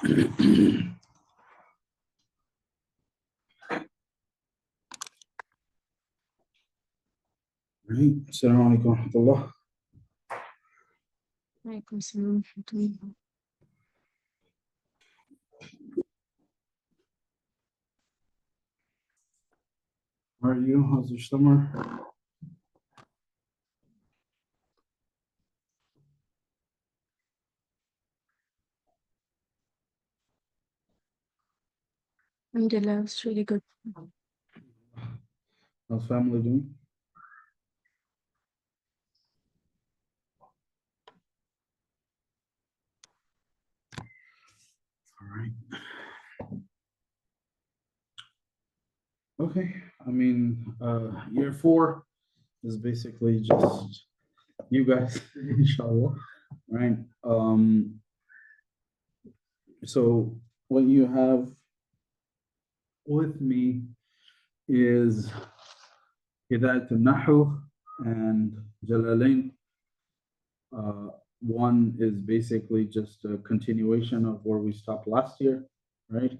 السلام عليكم ورحمة الله. عليكم السلام ورحمة الله. How are you? How's your summer? Alhamdulillah, it's really good. How's family doing? All right. Okay. I mean, year 4 is basically just you guys, inshallah, right? So what you have with me is Hidayat al-Nahu and Jalalain. One is basically just a continuation of where we stopped last year, right?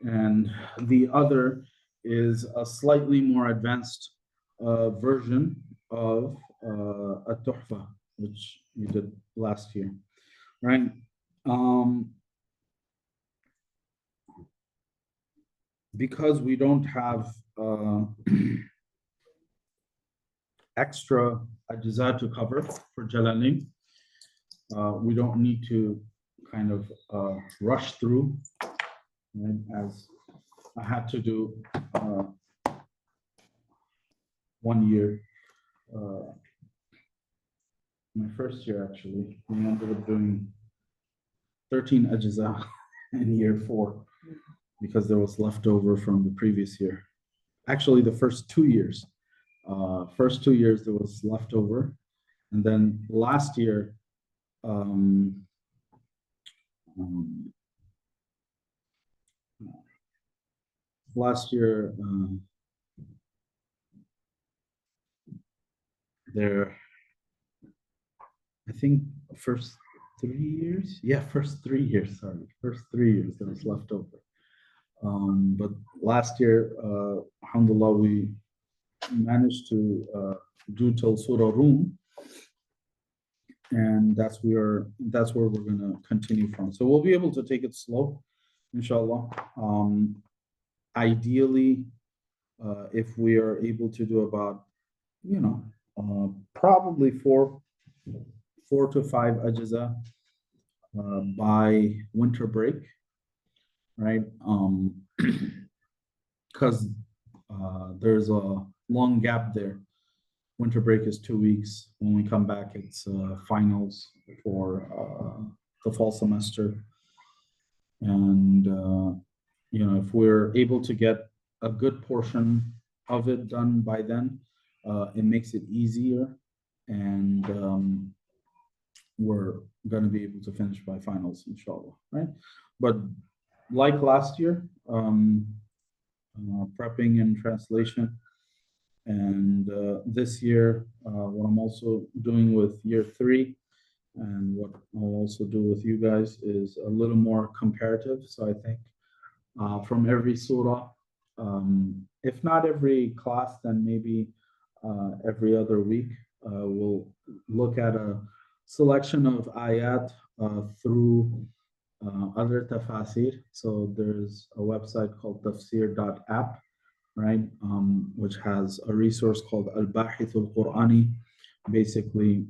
And the other is a slightly more advanced version of At-Tuhfa, which you did last year, right? Because we don't have extra ajza to cover for Jalalain, we don't need to kind of rush through, right, as I had to do 1 year. My first year, actually, we ended up doing 13 ajza in year 4 because there was leftover from the previous year. Actually, the first 2 years. First 2 years, there was leftover. And then last year, there, I think first 3 years, first 3 years, there was leftover. But last year, alhamdulillah, we managed to do till Surah Rum, and that's where we're going to continue from. So we'll be able to take it slow, inshallah. Ideally, if we are able to do about, probably 4 to 5 ajza by winter break, right? Because there's a long gap there. Winter break is 2 weeks. When we come back, it's finals for the fall semester. And, if we're able to get a good portion of it done by then, it makes it easier. And we're going to be able to finish by finals, inshallah, right? But like last year, prepping and translation. And this year, what I'm also doing with year 3 and what I'll also do with you guys is a little more comparative. So I think from every surah, if not every class, then maybe every other week, we'll look at a selection of ayat through other tafasir. So there's a website called tafsir.app, right? Which has a resource called Al-Bahith al-Qur'ani, basically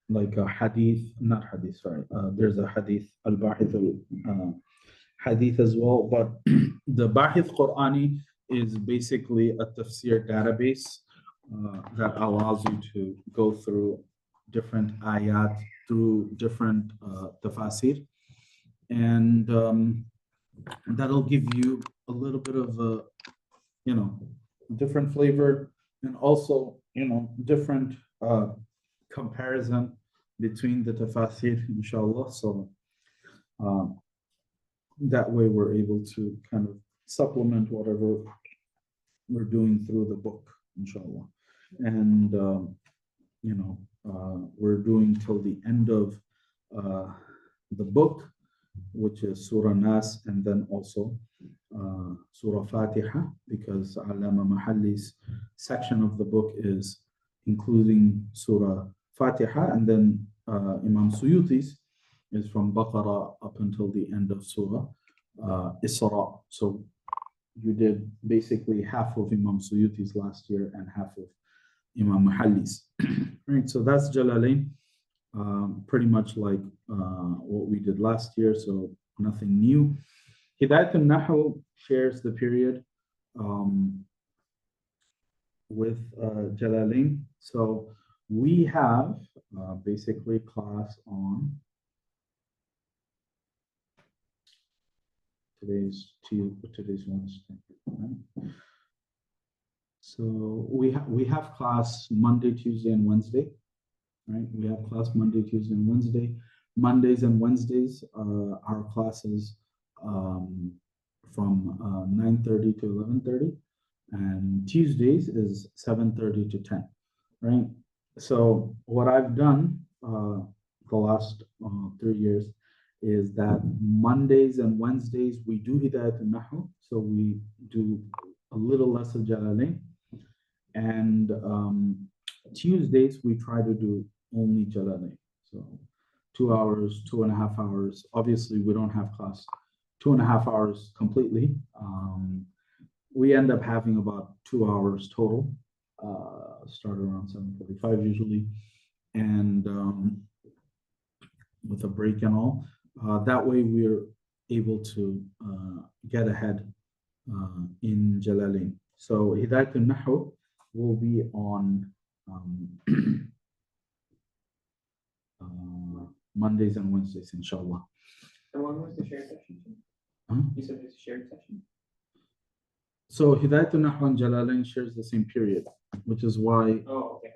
like a hadith, not hadith, sorry. There's a hadith, Al-Bahith hadith as well, but the Bahith Qur'ani is basically a tafsir database that allows you to go through different ayat through different tafasir, and that'll give you a little bit of a, different flavor, and also, different comparison between the tafasir, inshallah. So that way we're able to kind of supplement whatever we're doing through the book, inshallah. And we're doing till the end of the book, which is Surah Nas, and then also Surah Fatiha, because Allama Mahalli's section of the book is including Surah Fatiha, and then Imam Suyuti's is from Baqarah up until the end of Surah Isra. So you did basically half of Imam Suyuti's last year and half of Imam Mahalli's. Right, so that's Jalalain, pretty much like what we did last year, so nothing new. Hidayat al-Nahu shares the period with Jalalain. So we have basically class on today's Wednesday, right? So we have class Monday, Tuesday, and Wednesday, right? We have class Monday, Tuesday, and Wednesday. Mondays and Wednesdays our classes from 9:30 to 11:30, and Tuesdays is 7:30 to 10, right? So what I've done the last 3 years is that Mondays and Wednesdays we do Hidayat al-Nahu, so we do a little less of Jalalain, and Tuesdays we try to do only Jalalain, so 2 hours, 2.5 hours. Obviously, we don't have class 2.5 hours completely. We end up having about 2 hours total, start around 7:45 usually, and with a break and all. That way we're able to get ahead in Jalalain. So Hidayat al-Nahu will be on Mondays and Wednesdays, inshallah. And when was the shared session? Huh? You said it's a shared session? So Hidayat al-Nahu and Jalalain shares the same period, which is why Oh, okay.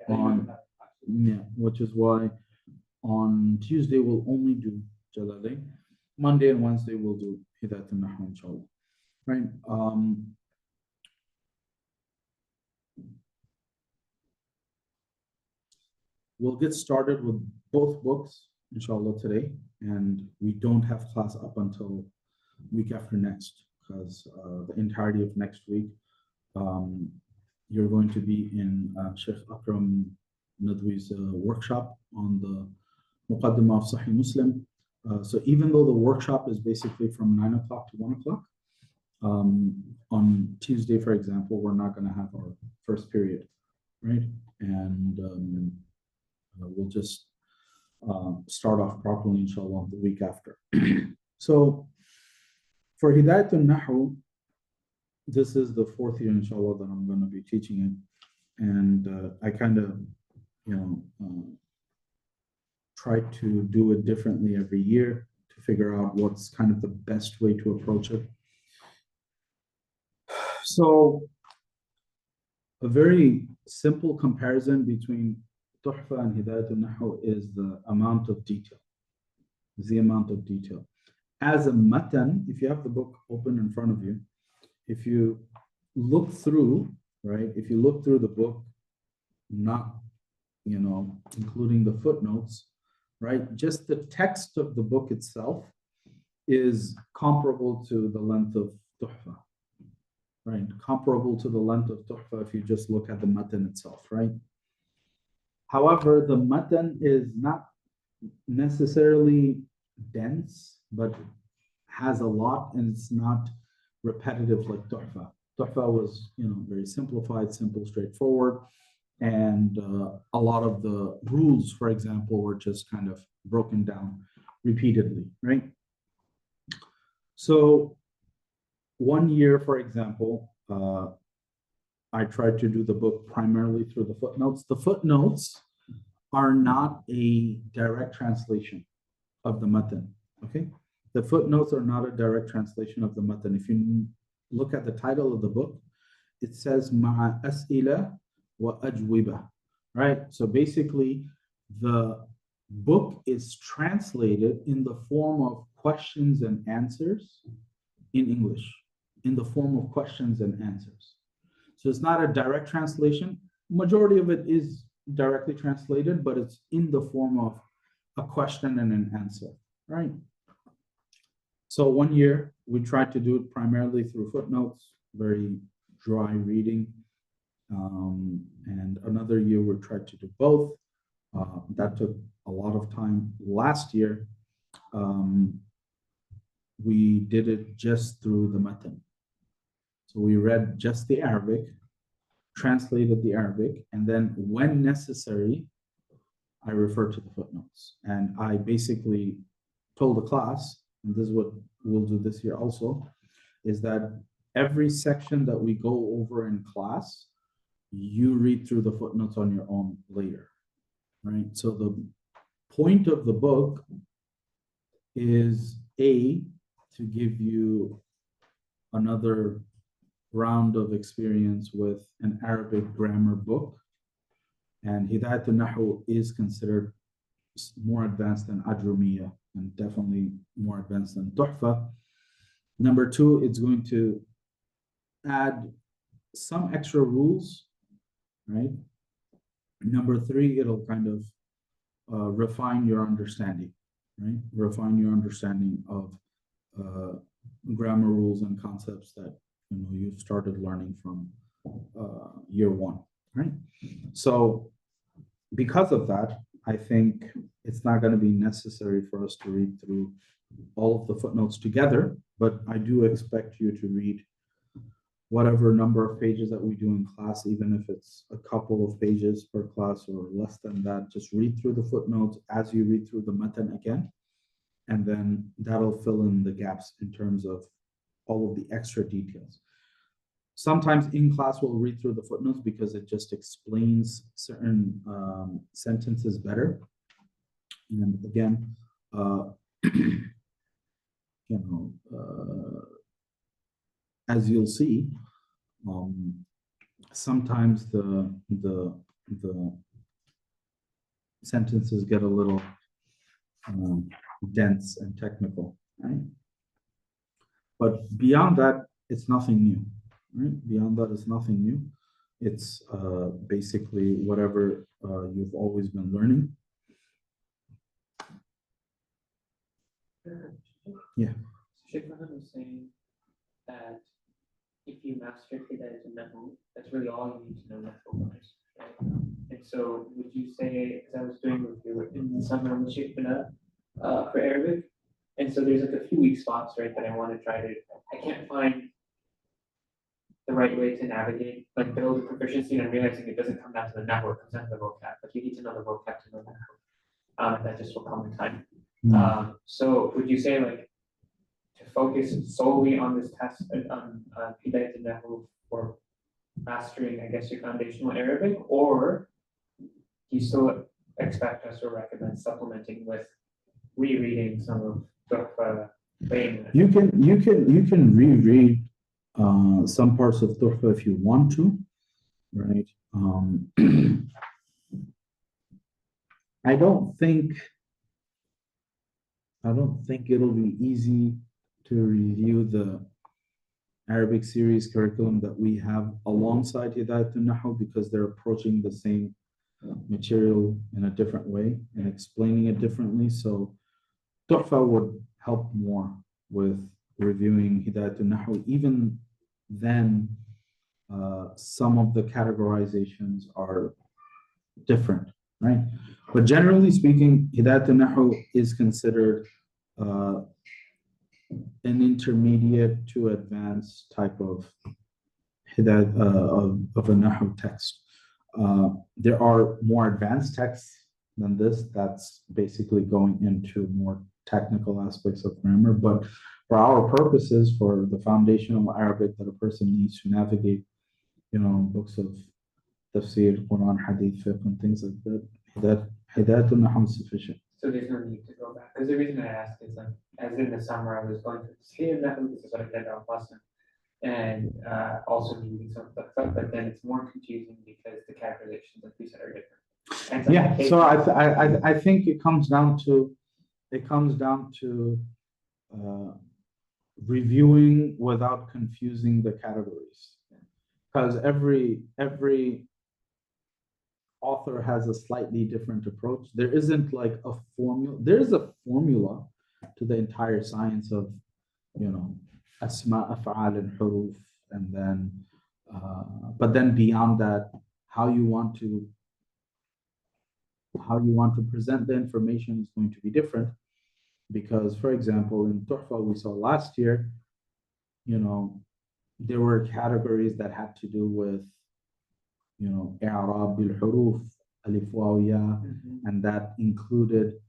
which is why on Tuesday we'll only do Jalalain. Monday and Wednesday we'll do Hidayat al-Nahu, inshallah. Right. We'll get started with both books, inshallah, today, and we don't have class up until week after next, because the entirety of next week you're going to be in Sheikh Akram Nadwi's workshop on the Muqaddimah of Sahih Muslim. So even though the workshop is basically from 9 o'clock to 1 o'clock, on Tuesday, for example, we're not going to have our first period, right? And we'll just start off properly, inshallah, the week after. So for Hidayat al-Nahu, this is the 4th year, inshallah, that I'm going to be teaching it. And I kind of, try to do it differently every year to figure out what's kind of the best way to approach it. So a very simple comparison between Tuhfa and Hidayat al-Nahu is the amount of detail. As a matan, if you have the book open in front of you, if you look through, right, if you look through the book, not, including the footnotes, right, just the text of the book itself is comparable to the length of Tuhfa, right? Comparable to the length of Tuhfa if you just look at the matan itself, right? However, the matan is not necessarily dense, but has a lot, and it's not repetitive like Tuhfa. Tuhfa was, very simplified, simple, straightforward, and a lot of the rules, for example, were just kind of broken down repeatedly, right? So one year, for example, I tried to do the book primarily through the footnotes. The footnotes are not a direct translation of the matan, okay? The footnotes are not a direct translation of the matan. If you look at the title of the book, it says Ma'a As'ila wa Ajwiba, right? So basically, the book is translated in the form of questions and answers in English, in the form of questions and answers. So it's not a direct translation. Majority of it is directly translated, but it's in the form of a question and an answer, right? So 1 year, we tried to do it primarily through footnotes, very dry reading. And another year, we tried to do both. That took a lot of time. Last year, we did it just through the matan. So we read just the Arabic, translated the Arabic, and then when necessary, I refer to the footnotes. And I basically told the class, and this is what we'll do this year also, is that every section that we go over in class, you read through the footnotes on your own later, right? So the point of the book is to give you another round of experience with an Arabic grammar book. And Hidayat al-Nahu is considered more advanced than Ajrumiya and definitely more advanced than Tuhfa. Number two, it's going to add some extra rules, right? Number three, it'll kind of refine your understanding, right? Refine your understanding of grammar rules and concepts that you've started learning from year one, right? So because of that, I think it's not going to be necessary for us to read through all of the footnotes together, but I do expect you to read whatever number of pages that we do in class, even if it's a couple of pages per class or less than that. Just read through the footnotes as you read through the matan again, and then that'll fill in the gaps in terms of all of the extra details. Sometimes in class we'll read through the footnotes because it just explains certain sentences better. And again, as you'll see, sometimes the sentences get a little dense and technical, right? But beyond that, it's nothing new, right? Beyond that, it's nothing new. It's basically whatever you've always been learning. Yeah. Sheikh Mohammed was saying that if you master Hidayat al-Nahu, that's really all you need to know Nahu-wise, right? And so would you say, because I was doing review in the summer with Sheikh Bina for Arabic, and so there's like a few weak spots, right, that I want to try to, I can't find the right way to navigate, like build a proficiency, and I'm realizing it doesn't come down to the Nahu, it comes down to the vocab, like you need to know the vocab to know Nahu. That just will come in time. So would you say like, to focus solely on this test on Hidayat al-Nahu for mastering, I guess, your foundational Arabic, or do you still expect us or recommend supplementing with rereading some of Tuhfa? You can reread some parts of Tuhfa if you want to, right? I don't think it'll be easy to review the Arabic series curriculum that we have alongside Hidayat al-Nahu because they're approaching the same material in a different way and explaining it differently. So Tuhfa would help more with reviewing Hidayat al-Nahu. Even then, some of the categorizations are different, right? But generally speaking, Hidayat al-Nahu is considered an intermediate to advanced type of Hidayat of a Nahu text. There are more advanced texts than this that's basically going into more technical aspects of grammar, but for our purposes, for the foundational Arabic that a person needs to navigate, books of tafsir, Quran, hadith, fiqh, and things like that, Hidayat al-Nahu is sufficient. So there's no need to go back. Because the reason I asked is like, as in the summer, I was going through Hidayat al-Nahu, this is what I did on lesson, and also reading some stuff, but then it's more confusing because the calculations, like we said, are different. And Yeah, so I think it comes down to reviewing without confusing the categories, because every author has a slightly different approach. There isn't like a formula. There's a formula to the entire science of asma, af'al, and huruf, and then, but then beyond that, how you want to present the information is going to be different. Because, for example, in Tuhfa we saw last year, there were categories that had to do with, i'rab bil huruf, alif waw ya, and that included,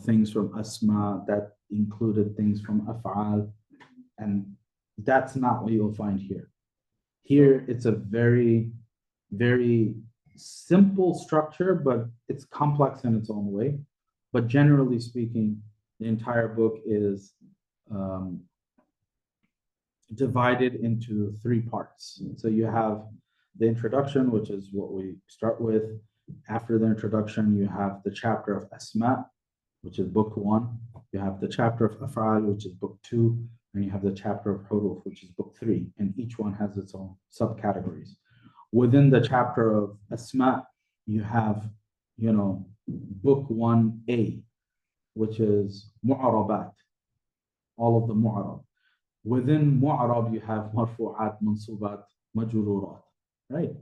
things from asma, that included things from af'al, and that's not what you'll find here. Here, it's a very, very simple structure, but it's complex in its own way. But generally speaking, the entire book is divided into 3 parts. So you have the introduction, which is what we start with. After the introduction, you have the chapter of Asma, which is book 1. You have the chapter of Af'al, which is book 2. And you have the chapter of Huruf, which is book 3. And each one has its own subcategories. Within the chapter of Asma, you have, book 1A, which is Mu'arabat, all of the Mu'arab. Within Mu'arab, you have Marfu'at, Mansubat, Majrurat, right?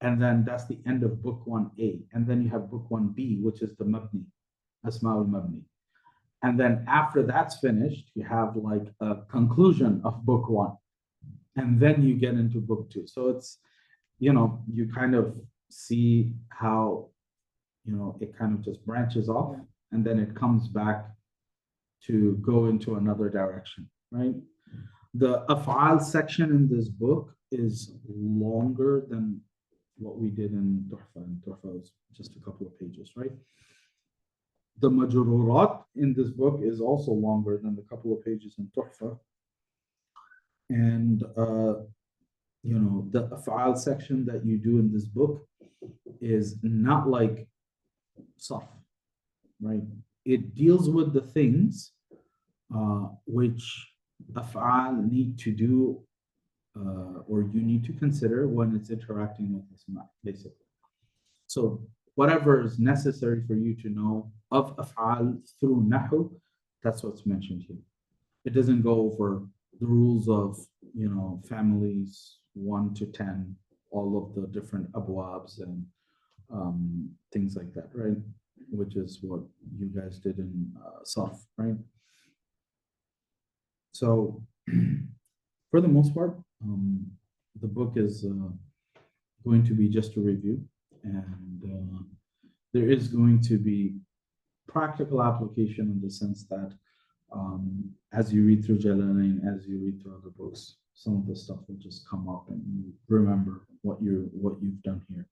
And then that's the end of book 1A. And then you have book 1B, which is the Mabni, Asma al-Mabni. And then after that's finished, you have like a conclusion of book 1. And then you get into book 2. So it's, you kind of see how, it kind of just branches off, and then it comes back to go into another direction, right? The af'al section in this book is longer than what we did in Tuhfa. And Tuhfa was just a couple of pages, right? The majrurat in this book is also longer than the couple of pages in Tuhfa. And, the af'al section that you do in this book is not like Saf, right? It deals with the things which af'al need to do, or you need to consider when it's interacting with Asma, basically. So whatever is necessary for you to know of af'al through Nahu, that's what's mentioned here. It doesn't go over the rules of, families 1 to 10, all of the different abwabs and things like that, right? Which is what you guys did in Saf, right? So for the most part, the book is going to be just a review, and there is going to be practical application in the sense that as you read through Jalalain, as you read through other books, some of the stuff will just come up and you remember what you've done here.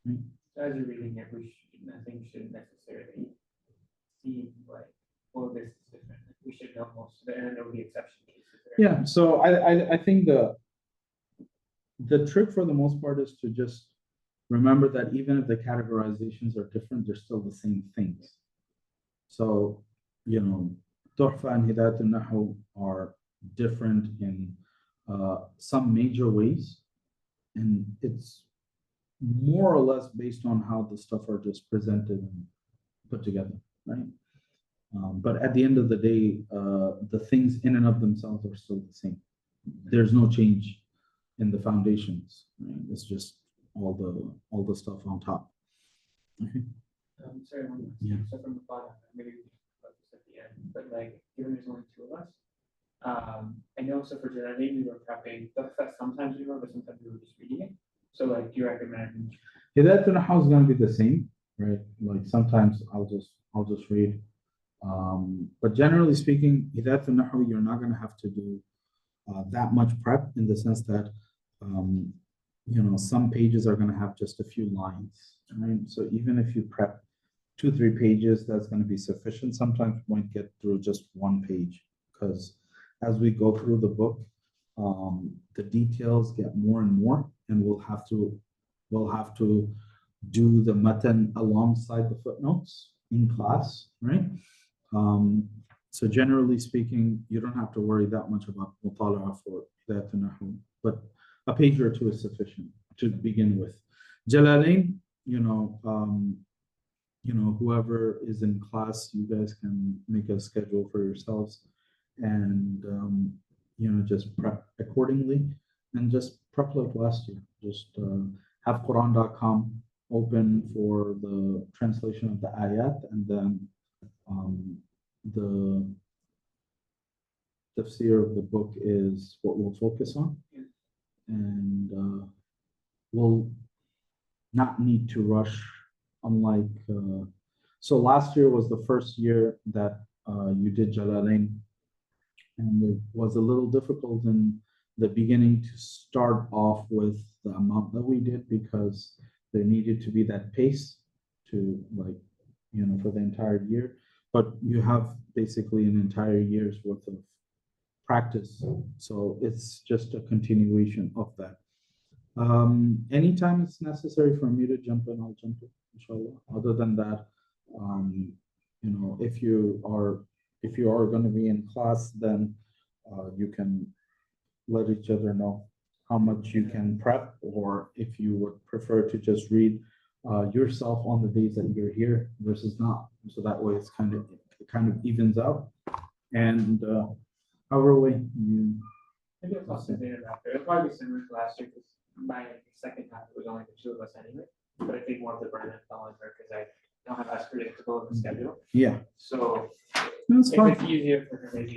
Right? As you're reading it, nothing should necessarily seem like, well, this is different. We should know most of it, and there will be exception cases there. Yeah, so I think the trick for the most part is to just remember that even if the categorizations are different, they're still the same things. So, Tuhfa and Hidayat al-Nahu are different in some major ways, and it's more or less based on how the stuff are just presented and put together, right? But at the end of the day, the things in and of themselves are still the same. There's no change in the foundations, right? It's just all the stuff on top. Okay. Sorry, one last Yeah. thing. So from the bottom, maybe we can talk about this at the end, but like, given there's only 2 of us, I know, so for Jalalain, we were prepping, sometimes we were, but sometimes we were just reading it. So like, do you recommend? Hidayat al-Nahu is going to be the same, right? Like sometimes I'll just read. But generally speaking, Hidayat al-Nahu, you're not going to have to do that much prep, in the sense that some pages are going to have just a few lines, right? So even if you prep 2-3 pages, that's going to be sufficient. Sometimes we might get through just 1 page, because as we go through the book, the details get more and more, and we'll have to do the matan alongside the footnotes in class, right? So generally speaking, you don't have to worry that much about mutala'a for Hidayat al-Nahu, but a page or 2 is sufficient to begin with. Jalalain, whoever is in class, you guys can make a schedule for yourselves and just prep accordingly, and just prep like last year. Just have Quran.com open for the translation of the ayat, and then the tafsir of the book is what we'll focus on, and we'll not need to rush, unlike so last year was the first year that you did Jalalain, and it was a little difficult in the beginning to start off with the amount that we did, because there needed to be that pace to, like, for the entire year. But you have basically an entire year's worth of practice, so it's just a continuation of that. Anytime it's necessary for me to jump in, I'll jump in, inshallah. Other than that, if you are going to be in class, then you can let each other know how much you can prep, or if you would prefer to just read yourself on the days that you're here versus not. So that way it kind of evens out. And however way you. Maybe I'll talk to Zainab after. It'll probably be similar to last year, because by the second half it was only the two of us anyway. But I think more of the burden fell on her, because I don't have as predictable of a schedule. Yeah, So that's if fine. it's easier for her, maybe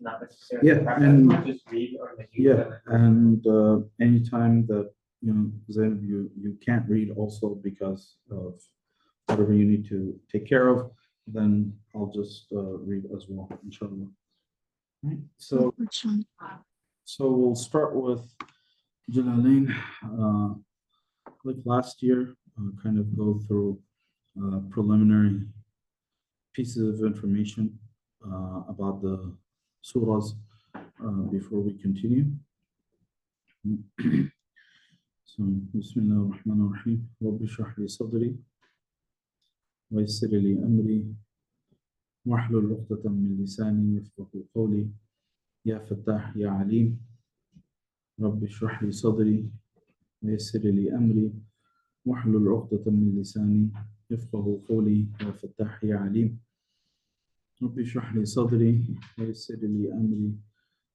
not necessarily Yeah, prep and- as much, just read or like you. Yeah, and anytime that Zainab, you can't read also because of whatever you need to take care of, then I'll just read as well, inshallah. Right. So we'll start with Jalalain. Like last year, kind of go through preliminary pieces of information about the surahs before we continue. So, Bismillah ar-Rahman ar-Rahim. Rabbi shrah li sadri wa yassir li amri wahlul 'uqdatan min lisani yafqahu qawli. Ya Fattah, Ya Alim. Rabbi shrah li sadri wa yassir li amri wahlul 'uqdatan min lisani yafqahu qawli. Ya Fattah, Ya Alim. رب اشرح لي صدري ويسر لي أمري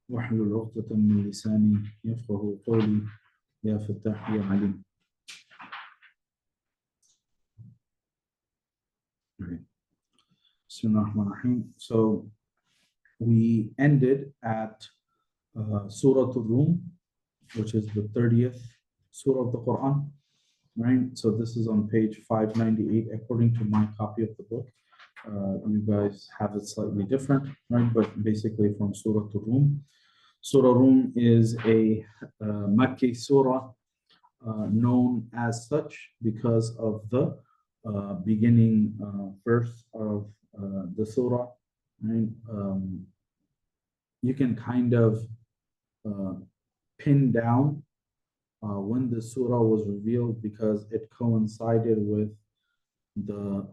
واحلل عقدة من لساني يفقه قولي يا فتاح يا عليم. Bismillahirrahmanirrahim. So we ended at Surah Ar-Rum, which is the 30th Surah of the Quran, right? So this is on page 598 according to my copy of the book. You guys have it slightly different, right? But basically from Surah Ar-Rum. Surah Rum is a Makki surah known as such because of the beginning verse of the surah, right? You can kind of pin down when the surah was revealed, because it coincided with the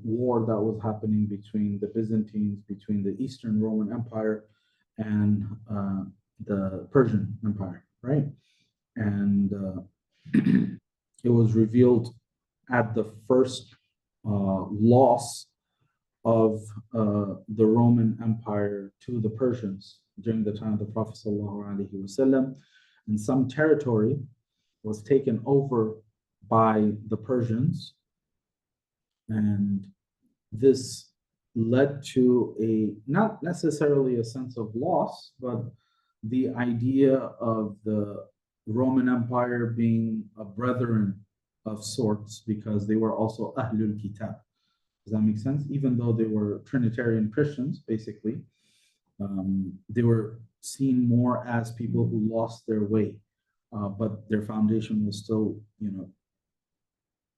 war that was happening between the Byzantines, between the Eastern Roman Empire and the Persian Empire, right? And it was revealed at the first loss of the Roman Empire to the Persians during the time of the Prophet ﷺ, and some territory was taken over by the Persians. And this led to not necessarily a sense of loss, but the idea of the Roman Empire being a brethren of sorts, because they were also Ahlul Kitab. Does that make sense? Even though they were Trinitarian Christians, basically, they were seen more as people who lost their way, but their foundation was still,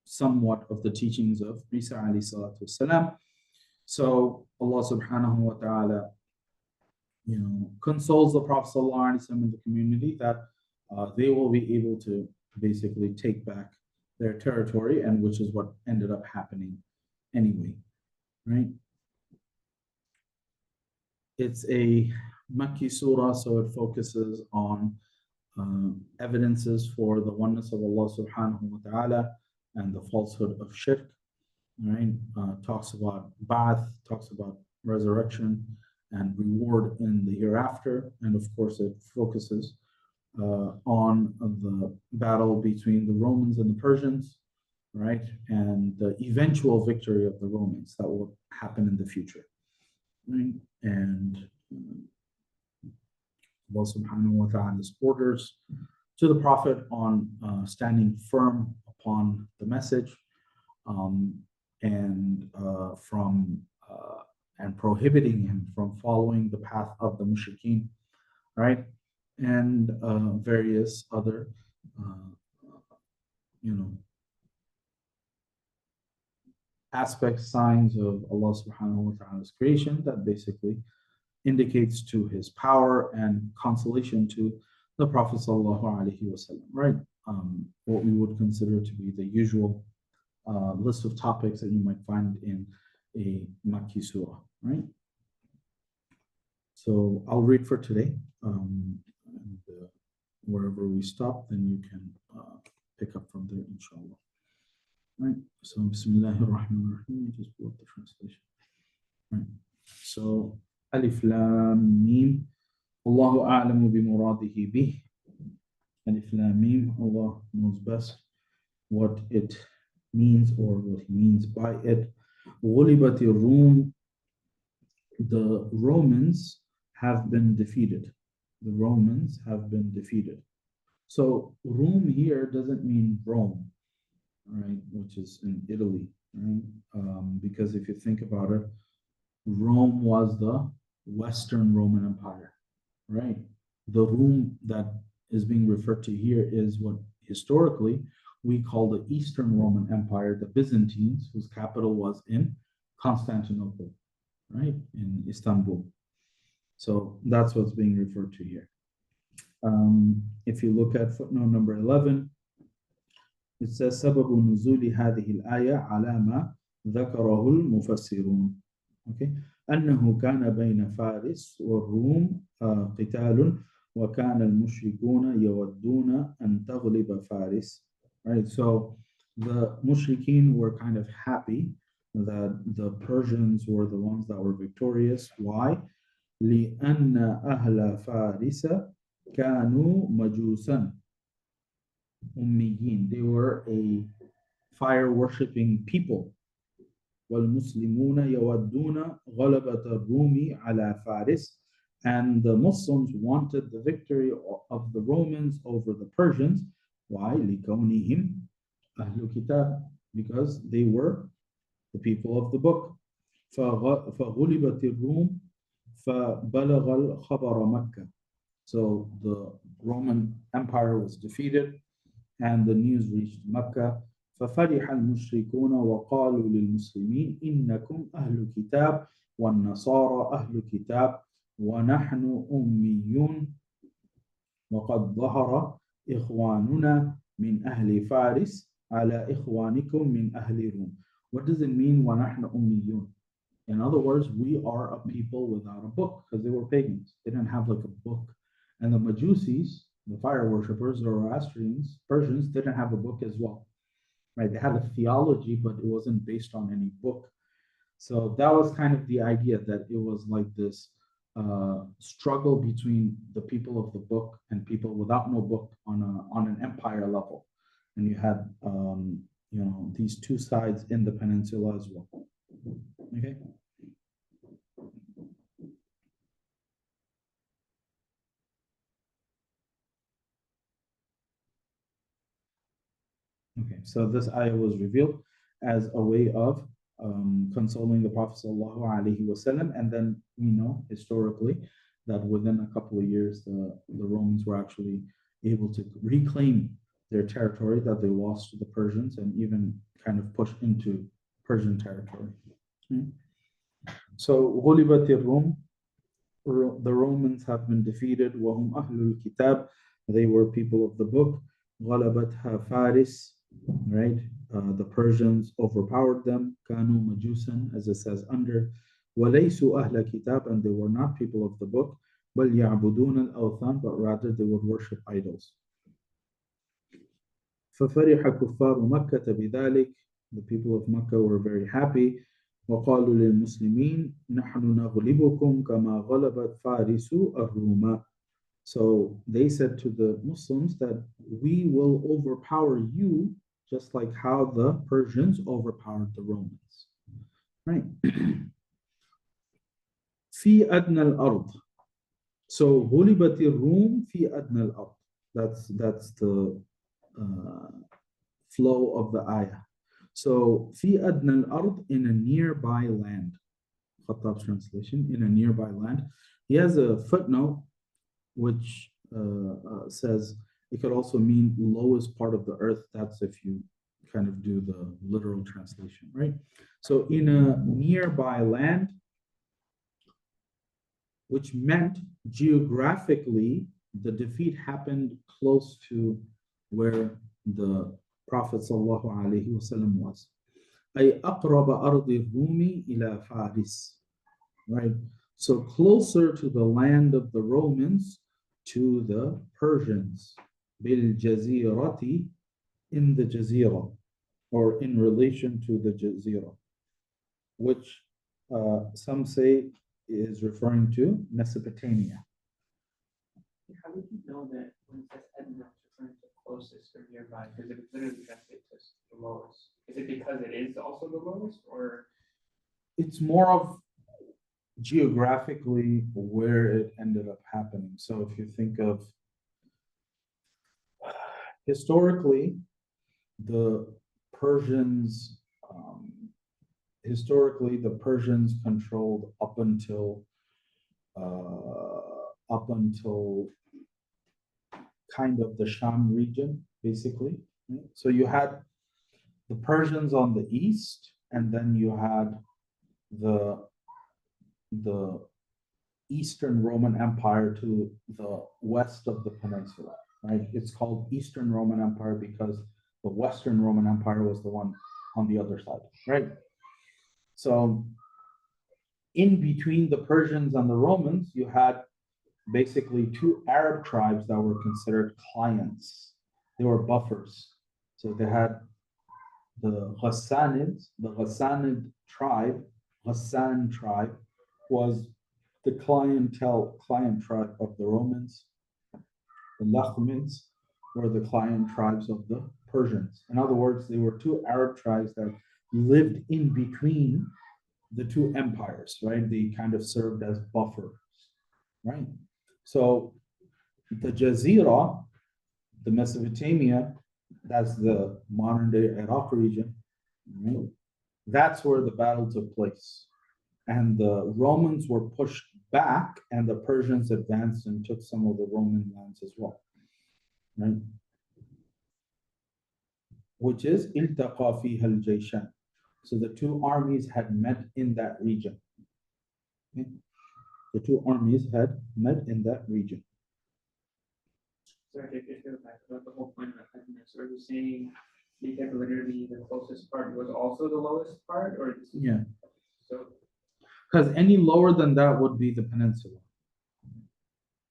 somewhat of the teachings of Isa alayhi salatu wasalam. So Allah subhanahu wa ta'ala, consoles the Prophet sallallahu alaihi wasallam in the community that they will be able to basically take back their territory, and which is what ended up happening anyway, right? It's a Makki surah, so it focuses on evidences for the oneness of Allah subhanahu wa ta'ala and the falsehood of shirk, right? Talks about Ba'ath, talks about resurrection, and reward in the hereafter. And of course, it focuses on the battle between the Romans and the Persians, right? And the eventual victory of the Romans that will happen in the future, right? And Allah subhanahu wa ta'ala's orders to the Prophet on standing firm upon the message, and prohibiting him from following the path of the mushrikeen, right? And various other, aspects, signs of Allah subhanahu wa ta'ala's creation that basically indicates to his power and consolation to the Prophet sallallahu alaihi wasallam, right? What we would consider to be the usual list of topics that you might find in a Makki surah, right? So I'll read for today. And wherever we stop, then you can pick up from there, inshallah. Right? So Bismillahir Rahmanir Rahim. Just pull up the translation. Right. So Alif Lam Mim. Allahu a'lamu bi muradihi bih. Alif Lam Mim. Allah knows best what it means or what he means by it. Ghulibati Rum. The Romans have been defeated. The Romans have been defeated. So Rum here doesn't mean Rome, right, which is in Italy, right? Because if you think about it, Rome was the Western Roman Empire, right? The Rum that is being referred to here is what historically we call the Eastern Roman Empire, the Byzantines, whose capital was in Constantinople, right, in Istanbul. So that's what's being referred to here. If you look at footnote number 11, it says سبب نزول هذه الآية على ما ذكره المفسرون. Okay, أنه كان بين فارس والروم قتال وكان المشركون يودون أن تغلب فارس. Right, so the mushrikeen were kind of happy that the Persians were the ones that were victorious. Why? لأن أهل فارس كانوا مجوسا أميين. They were a fire-worshipping people. والمسلمون يودون غلبة الروم على فارس. And the Muslims wanted the victory of the Romans over the Persians. Why? لكونهم أهل كتاب. Because they were the people of the book. فغلبت الروم فبلغ الخبر مكة. So the Roman Empire was defeated and the news reached Mecca. ففرح المشركون وقالوا للمسلمين إنكم أهل كتاب والنصارى أهل كتاب ونحن أميون وقد ظهر إخواننا من أهل فارس على إخوانكم من أهل روم. What does it mean ونحن أميون? In other words, we are a people without a book, because they were pagans. They didn't have like a book. And the Majusis, the fire worshippers, Zoroastrians, Persians, didn't have a book as well. Right? They had a theology, but it wasn't based on any book. So that was kind of the idea, that it was like this struggle between the people of the book and people without no book on an empire level. And you had these two sides in the peninsula as well. Okay. Okay, so this ayah was revealed as a way of consoling the Prophet ﷺ, and then we know historically that within a couple of years the Romans were actually able to reclaim their territory that they lost to the Persians, and even kind of push into Persian territory. So غُلِبَتِ الرُّومُ, the Romans have been defeated. وَهُمْ أَهْلُ الْكِتَابِ, they were people of the book. غَلَبَتْهَا فَارِس, right? The Persians overpowered them. كَانُوا مَجُوسًا, as it says under. وَلَيْسُوا أَهْلَ كِتَابِ, and they were not people of the book. بَلْ يَعْبُدُونَ الْأَوْثَانِ, but rather they would worship idols. فَفَرِحَ كُفَّارُ مَكَّةَ بِذَلِكَ, the people of Mecca were very happy. وقالوا للمسلمين نحن نغلبكم كما غلبت فارس الروم. So they said to the Muslims that we will overpower you just like how the Persians overpowered the Romans. Right. في أدنى الأرض. So غلبت الروم في أدنى الأرض. That's the flow of the ayah. So في أدنى الأرض, in a nearby land. Khattab's translation, in a nearby land. He has a footnote which says it could also mean lowest part of the earth. That's if you kind of do the literal translation, right? So in a nearby land, which meant geographically the defeat happened close to where the Prophet ﷺ was. أي أقرب أرض الروم إلى فارس, right? So closer to the land of the Romans to the Persians, بالجزيرة, in the Jazira, or in relation to the Jazira, which some say is referring to Mesopotamia. How would you know that when it says Edna, it's referring to closest or nearby? Because it literally translates as the lowest. Is it because it is also the lowest, or? It's more of geographically where it ended up happening. So if you think of historically, the Persians, controlled up until kind of the Sham region, basically. So you had the Persians on the east, and then you had the Eastern Roman Empire to the west of the peninsula, right? It's called Eastern Roman Empire because the Western Roman Empire was the one on the other side, right? So in between the Persians and the Romans, you had basically two Arab tribes that were considered clients. They were buffers. So they had the Ghassanids, the Ghassanid tribe, Ghassan tribe was the client tribe of the Romans. The Lakhmids were the client tribes of the Persians. In other words, they were two Arab tribes that lived in between the two empires, right? They kind of served as buffers, right? So the Jazira, the Mesopotamia, that's the modern day Iraq region, right? That's where the battle took place. And the Romans were pushed back, and the Persians advanced and took some of the Roman lands as well, right? Which is iltaqa fiha al-jayshan. So the two armies had met in that region. Okay? The two armies had met in that region. Sorry, if you're back about the whole point of Edna, so are you saying because literally the closest part was also the lowest part, or Yeah. So because any lower than that would be the peninsula,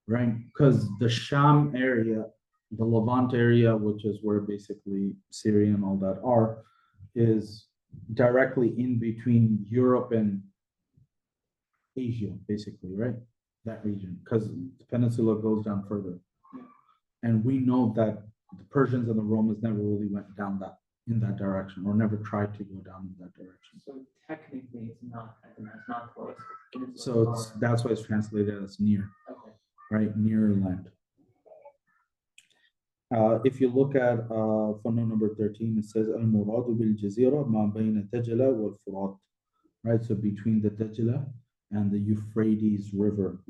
right? Because the Sham area, the Levant area, which is where basically Syria and all that are, is directly in between Europe and Asia, basically, right? That region, because the peninsula goes down further. And we know that the Persians and the Romans never really went down in that direction, or never tried to go down in that direction. So technically, it's not Edna, it's not close. So that's why it's translated as near, Okay. right? Near land. If you look at footnote number 13, it says Al-Muradu bil-Jazira ma bayna Dajla wal-Furat, right? So between the Dajla and the Euphrates River,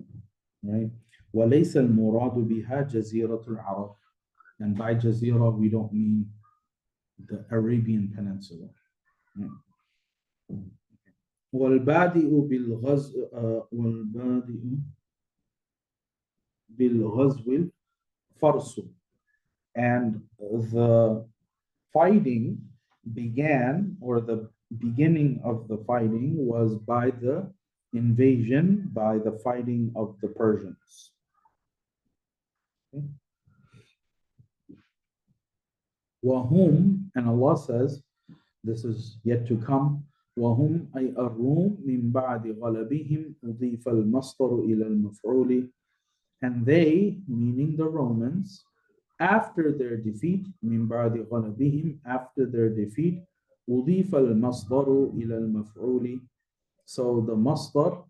right? وَلَيْسَ الْمُرَادُ بِهَا جَزِيرَةُ الْعَرَبِ. And by Jazira, we don't mean the Arabian Peninsula. Right? وَالْبَادِئُ بِالْغَزْوِ الْفَرْسُ. And the fighting began, or the beginning of the fighting was by the invasion, by the fighting of the Persians. Okay. Wahum, and Allah says, this is yet to come. وهم أي الروم من بعد غلبهم أضيف المصدر إلى المفعول. And they, meaning the Romans, after their defeat, من بعد غلبهم, after their defeat, أضيف المصدر إلى المفعول. So the masdar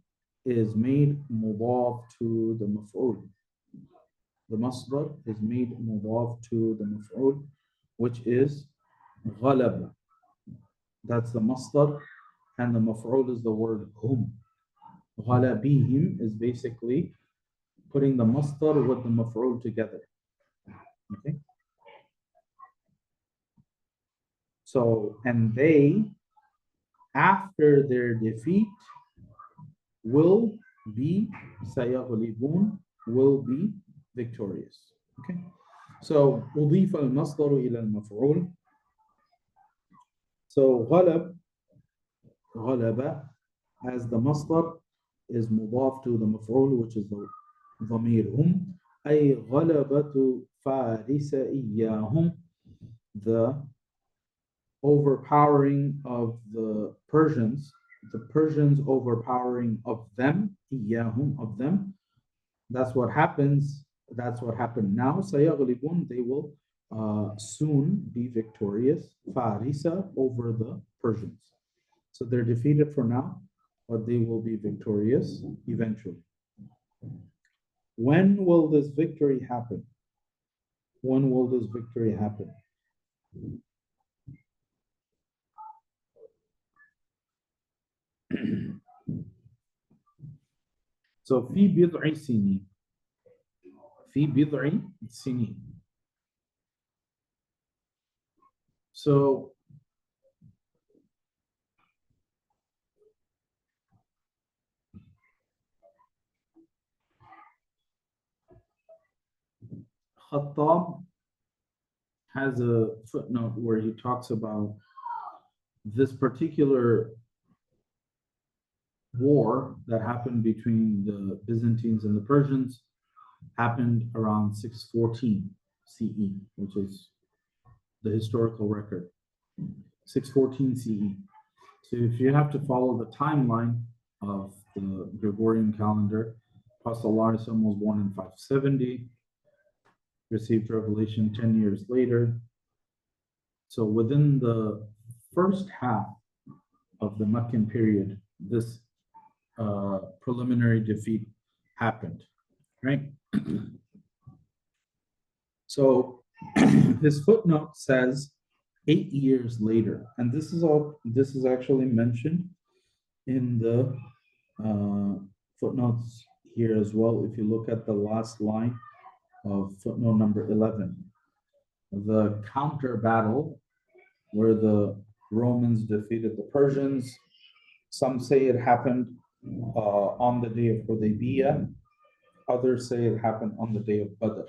is made mudaf to the maf'ul. The masdar is made mudaf to the maf'ul, which is ghalaba. That's the masdar, and the maf'ul is the word hum. Ghalabihim is basically putting the masdar with the maf'ul together. Okay. So, and they, after their defeat, will be sayaghlibun, will be victorious. Okay. So أضيف المصدر إلى المفعول. So غلب as the masdar is mudaf to the maf'ul, which is the ضمير هم, أي غلبة فارس إياهم, the overpowering of the Persians overpowering of them, إياهم, of them. That's what happens. That's what happened now. سيغلبون, they will soon be victorious. Farisa, over the Persians. So they're defeated for now, but they will be victorious eventually. When will this victory happen? When will this victory happen? So في بضع سنين. في بضع سنين. So Khattab has a footnote where he talks about this particular war that happened between the Byzantines and the Persians happened around 614 CE, which is the historical record. 614 CE. So if you have to follow the timeline of the Gregorian calendar, Prophet ﷺ was born in 570, received revelation 10 years later. So within the first half of the Meccan period, this preliminary defeat happened, right? So his footnote says 8 years later, and this is actually mentioned in the footnotes here as well. If you look at the last line of footnote number 11, the counter battle where the Romans defeated the Persians. Some say it happened on the day of Hudaybiyah. Others say it happened on the day of Badr.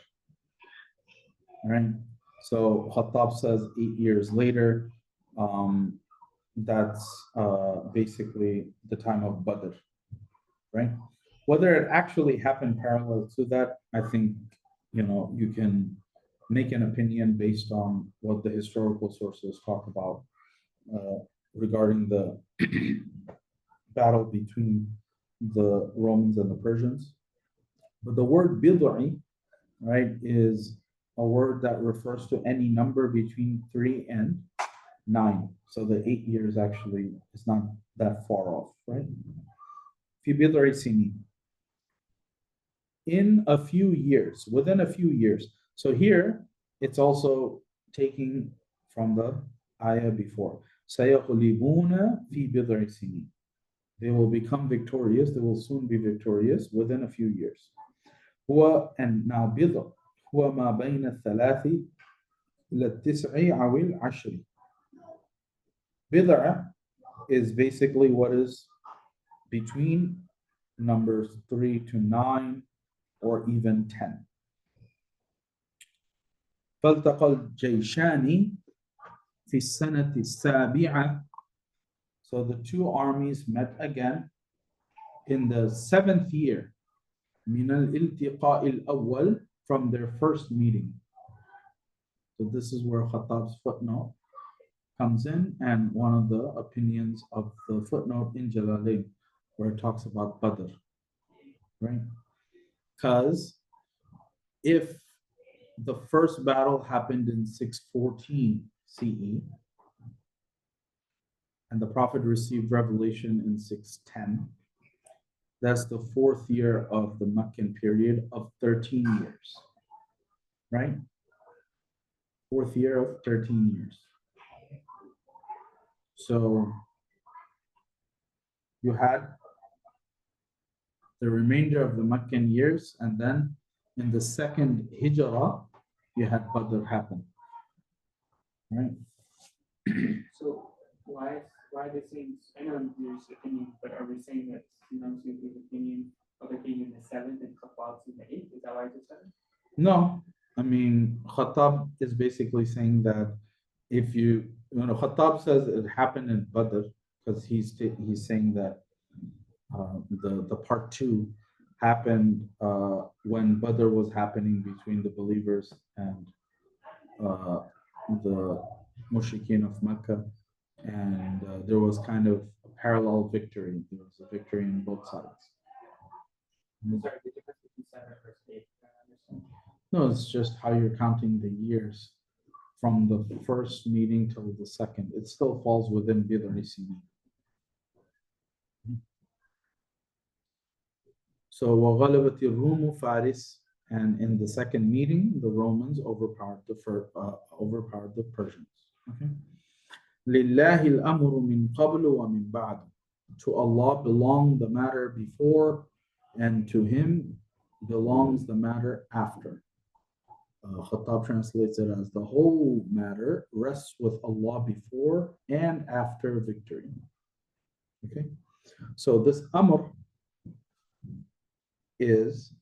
All right. So Khattab says 8 years later. That's basically the time of Badr, right? Whether it actually happened parallel to that, I think, you can make an opinion based on what the historical sources talk about regarding the battle between the Romans and the Persians. But the word bid'i, right, is a word that refers to any number between 3 and 9. So the 8 years actually is not that far off, right? Fi bid'i sinin. In a few years, within a few years. So here, it's also taking from the ayah before. سَيَغْلِبُونَ فِي بِضْعِ سِنِينَ. They will become victorious, they will soon be victorious within a few years. And now بِضْع هو ما بين الثلاث إلى التسع أو العشر. بِضْع is basically what is between numbers 3 to 9 or even 10. فالتقى الجيشان في السنة السابعة. So the two armies met again in the 7th year من الالتقاء الأول, from their first meeting. So this is where Khattab's footnote comes in and one of the opinions of the footnote in Jalalain where it talks about Badr, right? Because if the first battle happened in 614 CE and the Prophet received revelation in 610, that's the 4th year of the Meccan period of 13 years, right? 4th year of 13 years. So you had the remainder of the Meccan years, and then in the 2nd Hijrah, you had Badr happen, right? So why are they saying, I know there's opinion, but are we saying that Imam Suyuti's opinion of it being in the 7th and Khattab's in the 8th? Is that why it's the 7th? No, I mean, Khattab is basically saying that if you know, Khattab says it happened in Badr because he's saying that the part 2 happened when Badr was happening between the believers and the Mushrikeen of Mecca, and there was kind of a parallel victory. There was a victory on both sides. Sorry, the difference between 7 versus 8. I understand. No, it's just how you're counting the years from the first meeting till the 2nd. It still falls within Bidr Sinin. So وَغَلَبَتِ الرُّومُ Faris, and in the 2nd meeting, the Romans overpowered the Persians. Okay. لِلَّهِ الْأَمْرُ مِنْ قَبْلُ وَمِنْ بَعْدُ. To Allah belong the matter before, and to Him belongs the matter after. Khattab translates it as the whole matter rests with Allah before and after victory. Okay, so this Amr is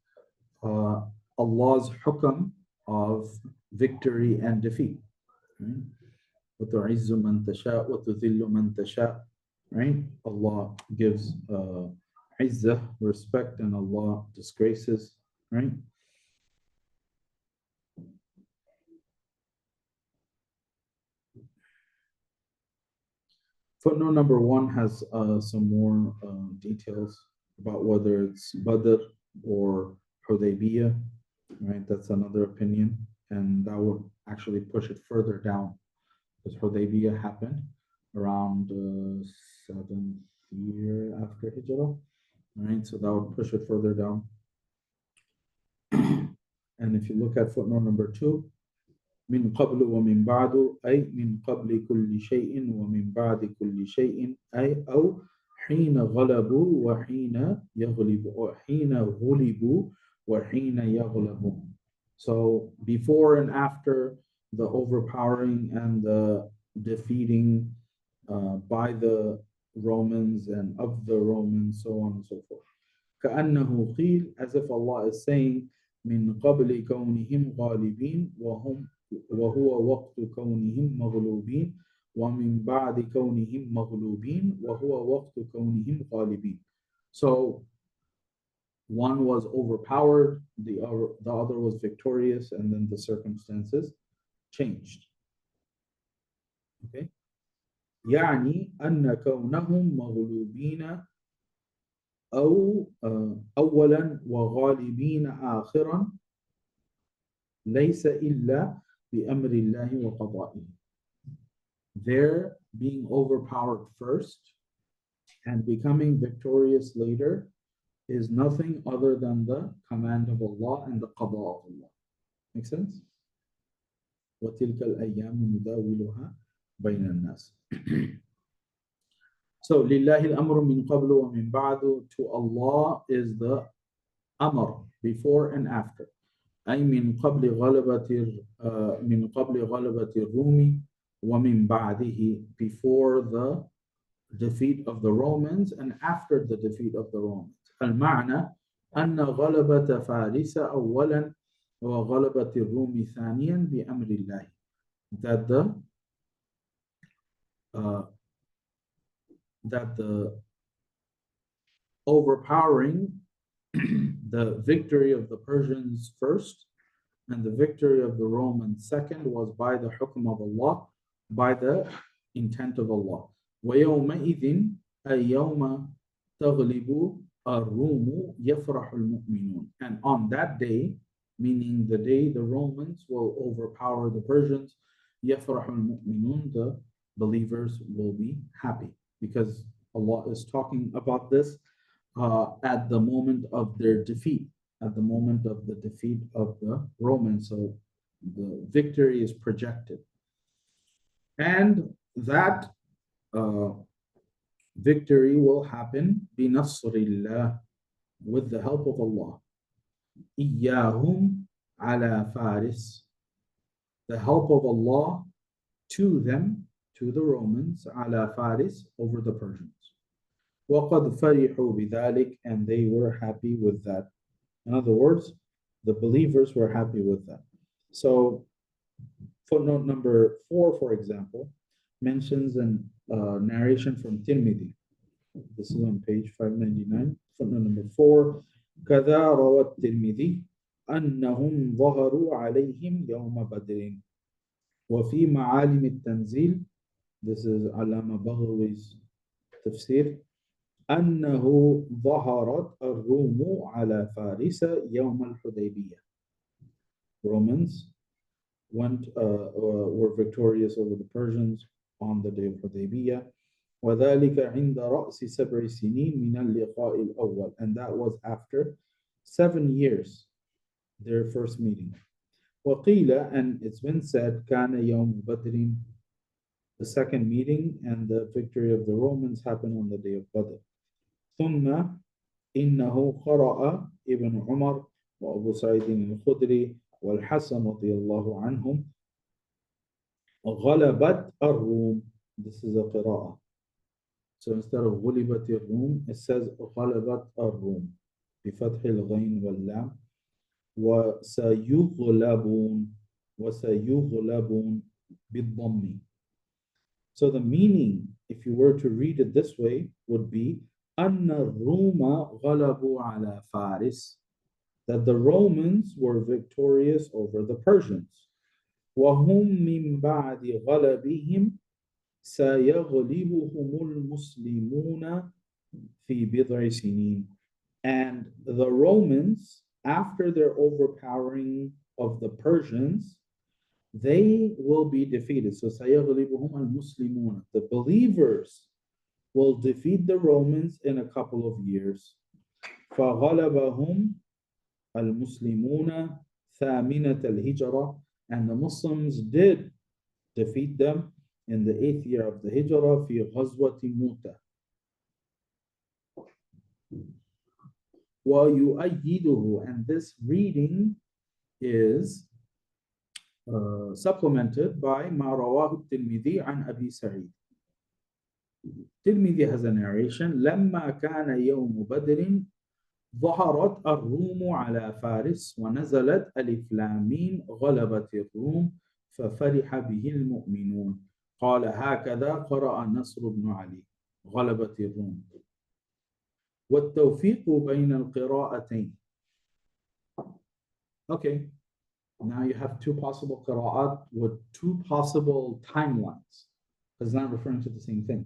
Allah's hukam of victory and defeat. Right? وَتُعِزُّ مَن تَشَاءُ وَتُذِلُّ مَن تَشَاءُ. Right? Allah gives izzah, respect, and Allah disgraces. Right? Footnote number 1 has some more details about whether it's Badr or Hudaybiyah, right? That's another opinion, and that would actually push it further down because Hudaybiyah happened around the 7th year after Hijrah, right? So that would push it further down. And if you look at footnote number 2, من قبل ومن بعد أي من قبل كل شيء ومن بعد كل شيء أي أو حين غلبوا وحين يغلبوا وحين غلبوا وحين يغلبوا. So before and after the overpowering and the defeating by the Romans and of the Romans, so on and so forth. كأنه قيل, as if Allah is saying, من قبل كونهم غالبين وهو وقت كونهم مغلوبين ومن بعد كونهم مغلوبين وهو وقت كونهم غالبين. So one was overpowered, the other was victorious, and then the circumstances changed. Okay. يعني أن كونهم مغلوبين أو أولا وغالبين آخرا ليس إلا بأمر الله وقضائه. Their being overpowered first and becoming victorious later is nothing other than the command of Allah and the qada of Allah. Make sense? وَتِلْكَ الْأَيَّامُ نُدَاوِلُهَا بَيْنَ النَّاسِ. So, لِلَّهِ الْأَمْرُ مِنْ قَبْلُ وَمِنْ بَعْدُ. To Allah is the amr, before and after. أي من قبل غلبة الروم ومن بعده, before the defeat of the Romans and after the defeat of the Romans. المعنى أن غلبة فارس أولا وغلبة الروم ثانيا بأمر الله. That the overpowering, the victory of the Persians first and the victory of the Romans second was by the hukm of Allah, by the intent of Allah. وَيَوْمَئِذٍ أَيْ يَوْمَ تَغْلِبُ الرُّومُ يَفْرَحُ الْمُؤْمِنُونَ. And on that day, meaning the day the Romans will overpower the Persians, يَفْرَحُ الْمُؤْمِنُونَ, the believers will be happy, because Allah is talking about this at the moment of their defeat, at the moment of the defeat of the Romans. So the victory is projected. And that victory will happen بِنَصْرِ اللَّهِ, with the help of Allah. إِيَّاهُمْ عَلَى فَارِسٍ, the help of Allah to them, to the Romans, على فارس, over the Persians. وَقَدْ فَرِحُوا بِذَلِكَ, and they were happy with that. In other words, the believers were happy with that. So footnote number 4, for example, mentions a narration from Tirmidhi. This is on page 599. Footnote number 4, كذا روى الترمذي أنهم ظهروا عليهم يوم بدر وفي معالم التنزيل. This is Allama Baghawi's tafsir. أنه ظهرت الروم على فارس يوم الحديبية. Romans were victorious over the Persians on the day of Hudaybiyah. وذلك عند رأس 7 سنين من اللقاء الأول, and that was after 7 years, their first meeting. وقيل, and it's been said, كان يوم بدر, the second meeting and the victory of the Romans happened on the day of Badr. ثم إنه قرأ ابن عمر وأبو سعيد الخدري والحسن رضي الله عنهم غلبت الروم. This is a قراءة. So instead of غلبت الروم, it says غلبت الروم بفتح الغين واللام. وسيغلبون بالضم. So the meaning, if you were to read it this way, would be أن الروم غلبوا على فارس, that the Romans were victorious over the Persians. وهم من بعد غلبهم سيغلبهم المسلمون في بضع سنين. And the Romans, after their overpowering of the Persians, they will be defeated. So سيغلبهم المسلمون, the believers will defeat the Romans in a couple of years. فغلبهم المسلمون ثامنة الهجرة, and the Muslims did defeat them in the 8th year of the Hijrah في غزوة موتة. ويؤيده, and this reading is supplemented by ما رواه الترمذي عن أبي سعيد. Tirmidhi has a narration لما كان يوم بدر ظهرت الروم على فارس ونزلت ألف لام ميم غلبت الروم ففرح به المؤمنون. قال هكذا قرأ نصر بن علي غلبت الروم. والتوفيق بين القراءتين. Okay, now you have two possible qira'at with two possible timelines. It's not referring to the same thing.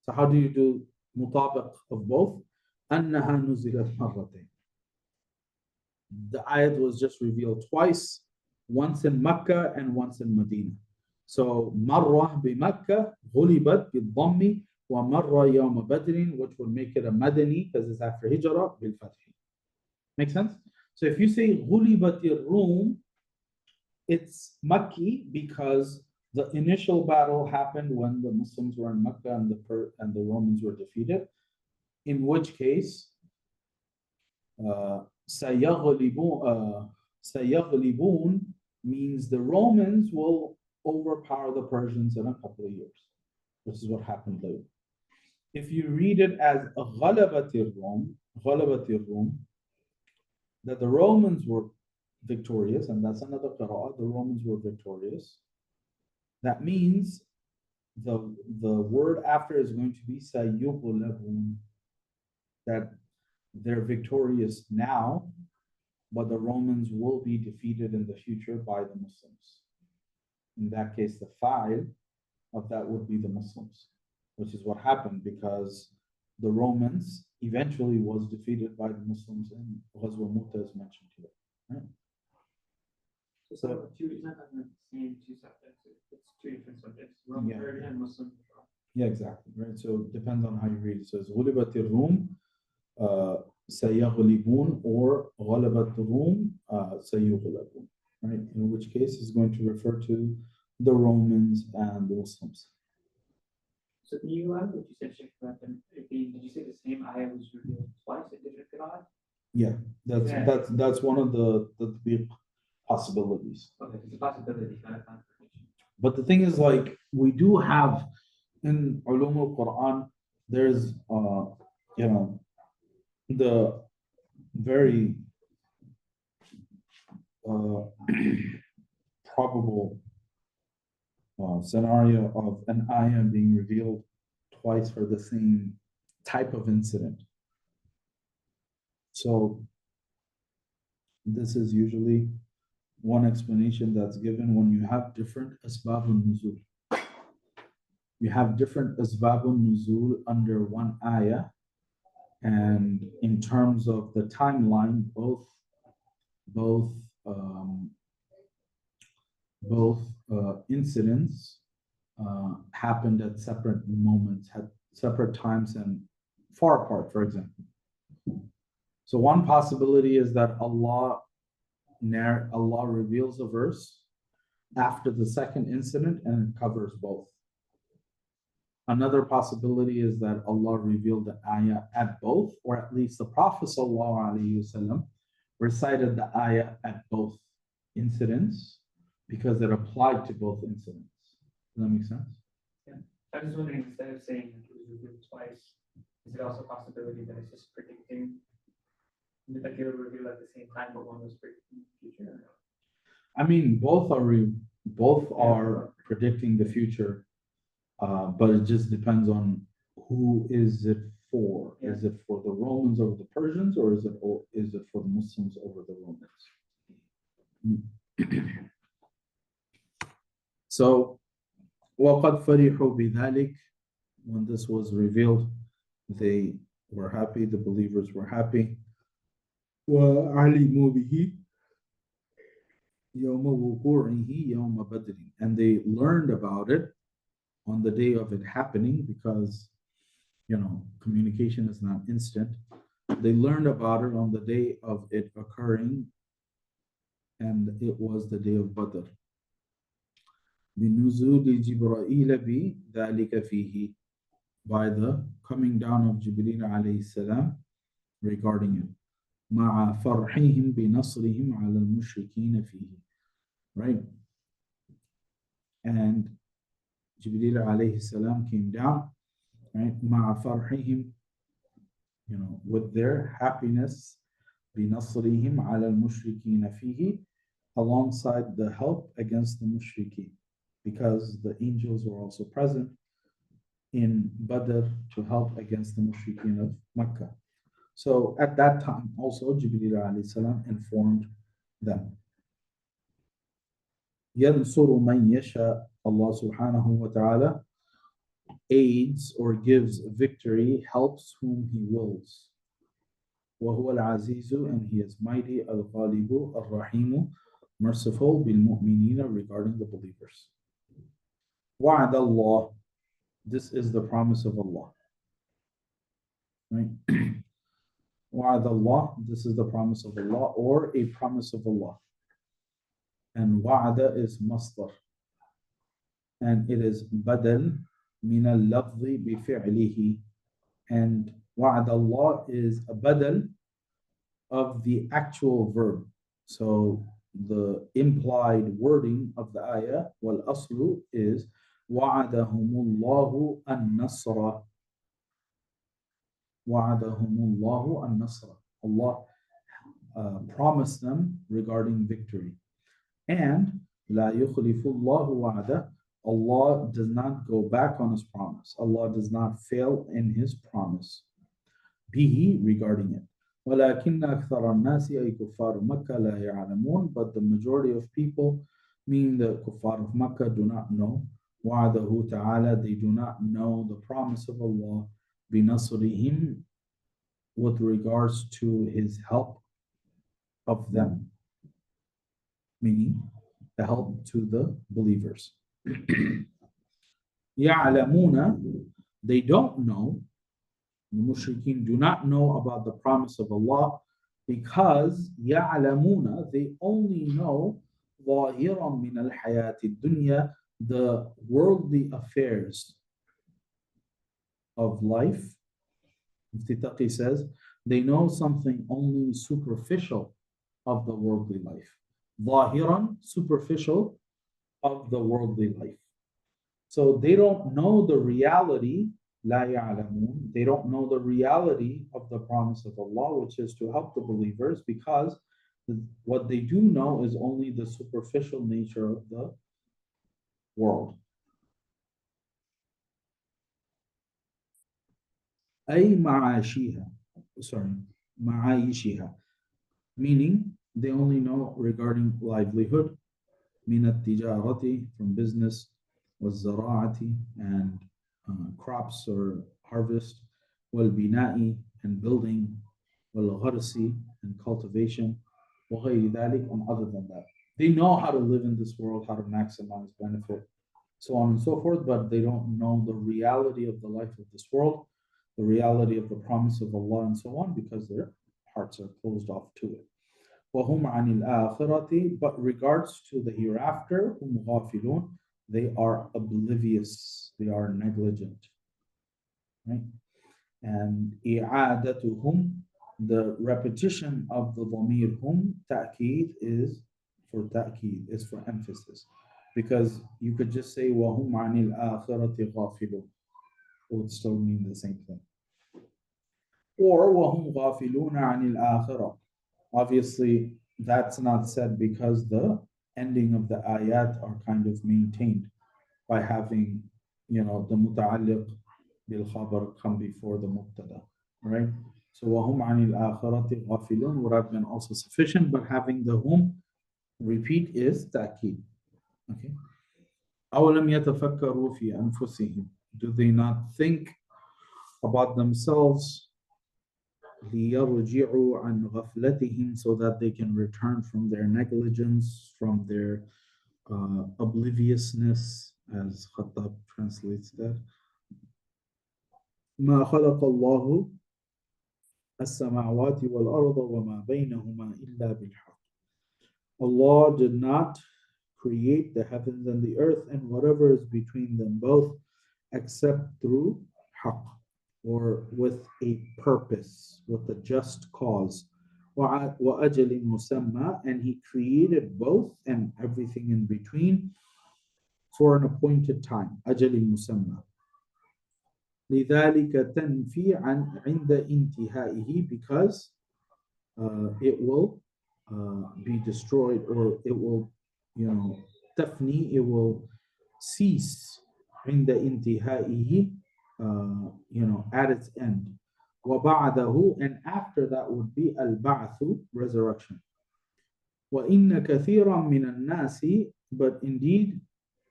So how do you do mutabiq of both? أنها نزلت مرتين. The ayat was just revealed twice, once in Mecca and once in Medina. So مرة بمكة غلبت بالضم ومرة يوم بدر, which would make it a Madani because it's after Hijrah بالفتح. Make sense? So if you say غلبت الروم, it's Makki because the initial battle happened when the Muslims were in Mecca and the Romans were defeated. In which case, سيغلبون means the Romans will overpower the Persians in a couple of years, which is what happened later. If you read it as غلبت الروم, that the Romans were victorious, and that's another qira'ah, the Romans were victorious, that means the word after is going to be سيغلبون, that they're victorious now, but the Romans will be defeated in the future by the Muslims. In that case, the fa'il of that would be the Muslims, which is what happened because the Romans eventually was defeated by the Muslims in Ghazwa Mu'tah as mentioned here. Right? So it's not the same two subjects, it's two different subjects, Roman Yeah. Persian and Muslim. Yeah, exactly. Right. So it depends on how you read it. So it's غلبت الروم سيغلبون or غلبت الروم سيغلبون. Right. In which case it's going to refer to the Romans and the Muslims. So can you elaborate what you said, Sheikh, about them? Did you say the same ayah was revealed twice in different qira'at? Yeah, that's one of the big possibilities. Okay, it's a possibility, not a confirmation. But the thing is, like, we do have in Ulum al-Quran, there's the very probable scenario of an ayah being revealed twice for the same type of incident. So this is usually one explanation that's given when you have different asbab al-nuzul. You have different asbab al-nuzul under one ayah, and in terms of the timeline, both incidents happened at separate moments, had separate times and far apart, for example. So one possibility is that Allah reveals a verse after the second incident and it covers both. Another possibility is that Allah revealed the ayah at both, or at least the Prophet ﷺ recited the ayah at both incidents because it applied to both incidents. Does that make sense? Yeah. I was wondering, instead of saying it was revealed twice, is it also a possibility that it's just predicting, like it will reveal at the same time, but one was predicting the future? I mean, both are predicting the future, but it just depends on who is it for. Yeah. Is it for the Romans over the Persians, or is it for the Muslims over the Romans? So, وَقَدْ فَرِحُوا بِذَلِكَ, when this was revealed, they were happy, the believers were happy. وَعَلِمُوا بِهِ يَوْمَ وُقُوعِهِ يَوْمَ بَدْرٍ, and they learned about it on the day of it happening, because communication is not instant. They learned about it on the day of it occurring, and it was the day of Badr. بِنُزُولِ جِبْرَائِيلَ بِذَلِكَ فِيهِ, by the coming down of Jibreel alayhi salam regarding it. مَعَ فَرْحِهِمْ بِنَصْرِهِمْ عَلَى الْمُشْرِكِينَ فِيهِ. Right? And Jibreel alayhi salam came down, right? مَعَ فَرْحِهِمْ, with their happiness, بِنَصْرِهِمْ عَلَى الْمُشْرِكِينَ فِيهِ, alongside the help against the mushrikeen, because the angels were also present in Badr to help against the mushrikeen of Mecca. So at that time also Jibreel alayhi salam informed them. يَنْصُرُ مَنْ يَشَاءُ, Allah subhanahu wa ta'ala aids or gives victory, helps whom He wills. وَهُوَ الْعَزِيزُ, and He is mighty, الْغَالِبُ الرَّحِيمُ, merciful, بِالْمُؤْمِنِينَ, regarding the believers. وَعَدَ اللَّهِ, this is the promise of Allah. Right? وَعَدَ اللَّهِ, this is the promise of Allah, or a promise of Allah. And wa'ada is masdar, and it is badal min al-lafzi bi-fi'lihi, and wa'ada Allah is a badal of the actual verb. So the implied wording of the ayah, wal aslu, is wa'adahumullahu an-nasra. Wa'adahumullahu an-nasra. Allah promised them regarding victory. And la yukhlifu Allahu wa'ada, Allah does not go back on His promise. Allah does not fail in His promise. Bihi, regarding it. وَلَكِنَّ أَكْثَرَ النَّاسِ أَيْ كُفَّارُ مَكَّةَ لَا يَعْلَمُونَ, but the majority of people, meaning the kuffar of Makkah, do not know. وعده تعالى, they do not know the promise of Allah بنصرهم, with regards to his help of them, meaning the help to the believers. يعلمون, they don't know, the mushrikeen do not know about the promise of Allah, because يعلمون, they only know ظاهرا من الحياة الدنيا, the worldly affairs of life. Mufti Taqi says they know something only superficial of the worldly life. ظاهرا, superficial of the worldly life. So they don't know the reality, لا يعلمون, they don't know the reality of the promise of Allah, which is to help the believers, because what they do know is only the superficial nature of the world. أي معاشها, معايشها, meaning they only know regarding livelihood, من التجارة, from business, والزراعة, and crops or harvest, والبناء, and building, والغرس, and cultivation, وغير ذلك, and other than that. They know how to live in this world, how to maximize benefit, so on and so forth, but they don't know the reality of the life of this world, the reality of the promise of Allah, and so on, because their hearts are closed off to it. وَهُمْ عَنِ الْآخِرَةِ, but regards to the hereafter, هُمْ غَافِلُونَ, they are oblivious, they are negligent. Right? And إِعَادَتُهُمْ, the repetition of the ضمير hum, ta'keed, is for ta'keed, is for emphasis. Because you could just say وَهُمْ عَنِ الْآخِرَةِ غَافِلُونَ, it would still mean the same thing. Or وَهُمْ غَافِلُونَ عَنِ الْآخِرَةِ. Obviously, that's not said because the ending of the ayat are kind of maintained by having, the muta'alliq bil khabar come before the mubtada, right? So وَهُمْ عَنِ الْآخِرَةِ غَافِلُونَ would have been also sufficient, but having the whom repeat is ta'keed. Okay. أَوَلَمْ يَتَفَكَّرُوا فِي أَنفُسِهِمْ, do they not think about themselves, لِيَرْجِعُوا عَنْ غَفْلَتِهِمْ, so that they can return from their negligence, from their obliviousness, as Khattab translates that. مَا خَلَقَ اللَّهُ السَّمَاوَاتِ وَالْأَرْضَ وَمَا بَيْنَهُمَا إِلَّا بِالْحَقِّ. Allah did not create the heavens and the earth and whatever is between them both except through haqq, or with a purpose, with a just cause. وَأَجَلٍ مُسَمَّى, and he created both and everything in between for an appointed time. أَجَلٍ مُسَمَّى. لذلك تنفي عند انتهائه, because it will be destroyed, or it will, تفني, it will cease عند انتهائه, at its end. وبعده, and after that would be البعث, resurrection. وإن كثيرا من الناس, but indeed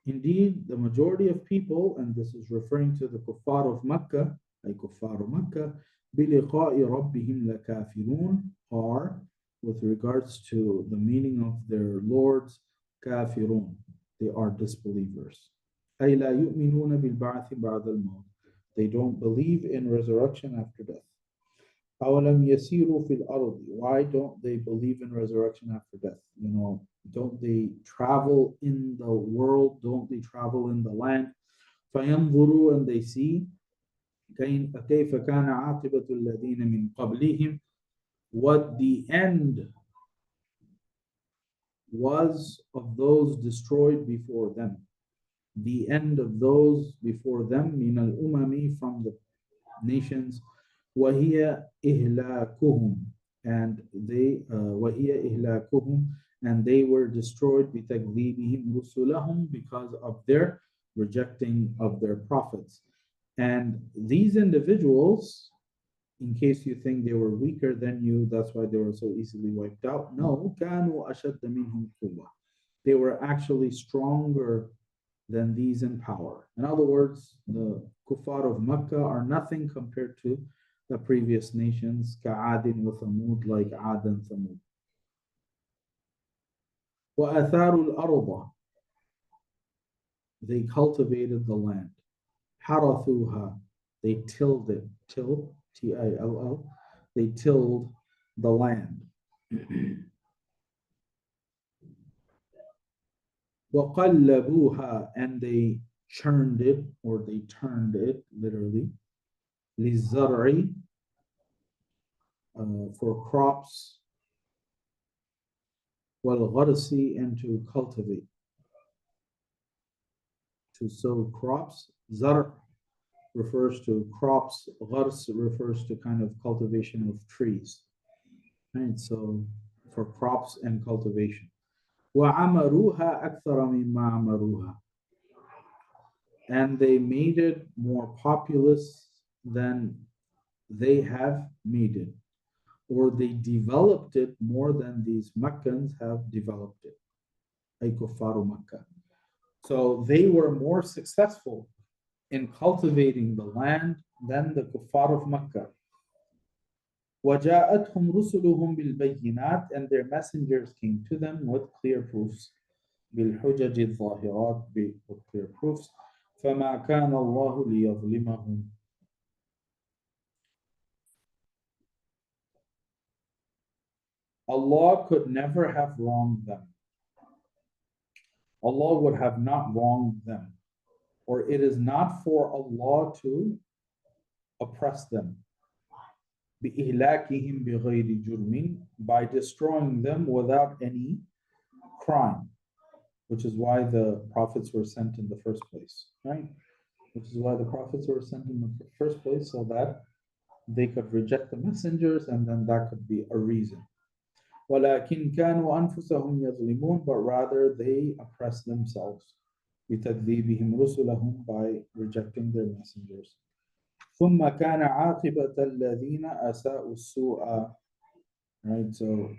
the majority of people, and this is referring to the kuffar of Makkah, like kuffar of Makkah, بِلِقَاءِ رَبِّهِمْ لَكَافِرُونَ, are, with regards to the meaning of their lords, kafirun, they are disbelievers. أي لا يؤمنون بالبعث بعد الموت, they don't believe in resurrection after death. أَوَلَمْ يَسِيرُوا فِي الْأَرْضِ, why don't they believe in resurrection after death? Don't they travel in the world? Don't they travel in the land? فَيَنْظُرُوا, and they see كَيْفَ كَانَ عَاقِبَةُ الَّذِينَ مِنْ قَبْلِهِمْ, what the end was of those destroyed before them. The end of those before them, مِنَ الْأُمَمِ, from the nations, وَهِيَ إِهْلَاكُهُمْ, and they وَهِيَ إِهْلَاكُهُمْ, and they were destroyed بِتَكْذِيبِهِمْ رُسُلَهُمْ, because of their rejecting of their prophets. And these individuals, in case you think they were weaker than you, that's why they were so easily wiped out. No, كَانُوا أَشَدَّ مِنْهُمْ قُوَّةً, they were actually stronger than these in power. In other words, the kuffar of Mecca are nothing compared to the previous nations, كعاد وثمود, like Ad and Thamud. وأثاروا الأرض, they cultivated the land. حرثوها, they tilled it, till, T-I-L-L, they tilled the land. وقلبوها, and they churned it, or they turned it, literally. للزرع, for crops. والغرس, and to cultivate, to sow crops. Zar refers to crops, ghars refers to kind of cultivation of trees. Right, so for crops and cultivation. وعمروها أكثر مما عمروها, and they made it more populous than they have made it, or they developed it more than these Meccans have developed it. Ay kuffaru Makkah. So they were more successful in cultivating the land than the kuffar of Makkah. وَجَاءَتْهُمْ رُسُلُهُمْ بِالْبَيِّنَاتِ, and their messengers came to them with clear proofs. بِالْحُجَجِ الظَّاهِرَاتِ, with clear proofs. فَمَا كَانَ اللَّهُ لِيَظْلِمَهُمْ. Allah could never have wronged them. Allah would have not wronged them. Or it is not for Allah to oppress them. بِإِهْلَاكِهِمْ بِغَيْرِ جُرْمٍ, by destroying them without any crime. Which is why the prophets were sent in the first place, right? Which is why the prophets were sent in the first place, so that they could reject the messengers, and then that could be a reason. وَلَكِنْ كَانُوا أَنفُسَهُمْ يَظْلِمُونَ, but rather they oppressed themselves. بِتَكْذِيبِهِمْ رُسُلَهُم, by rejecting their messengers. ثُمَّ كَانَ عَاقِبَةَ الَّذِينَ أَسَاءُوا السُّوءَ. Right, so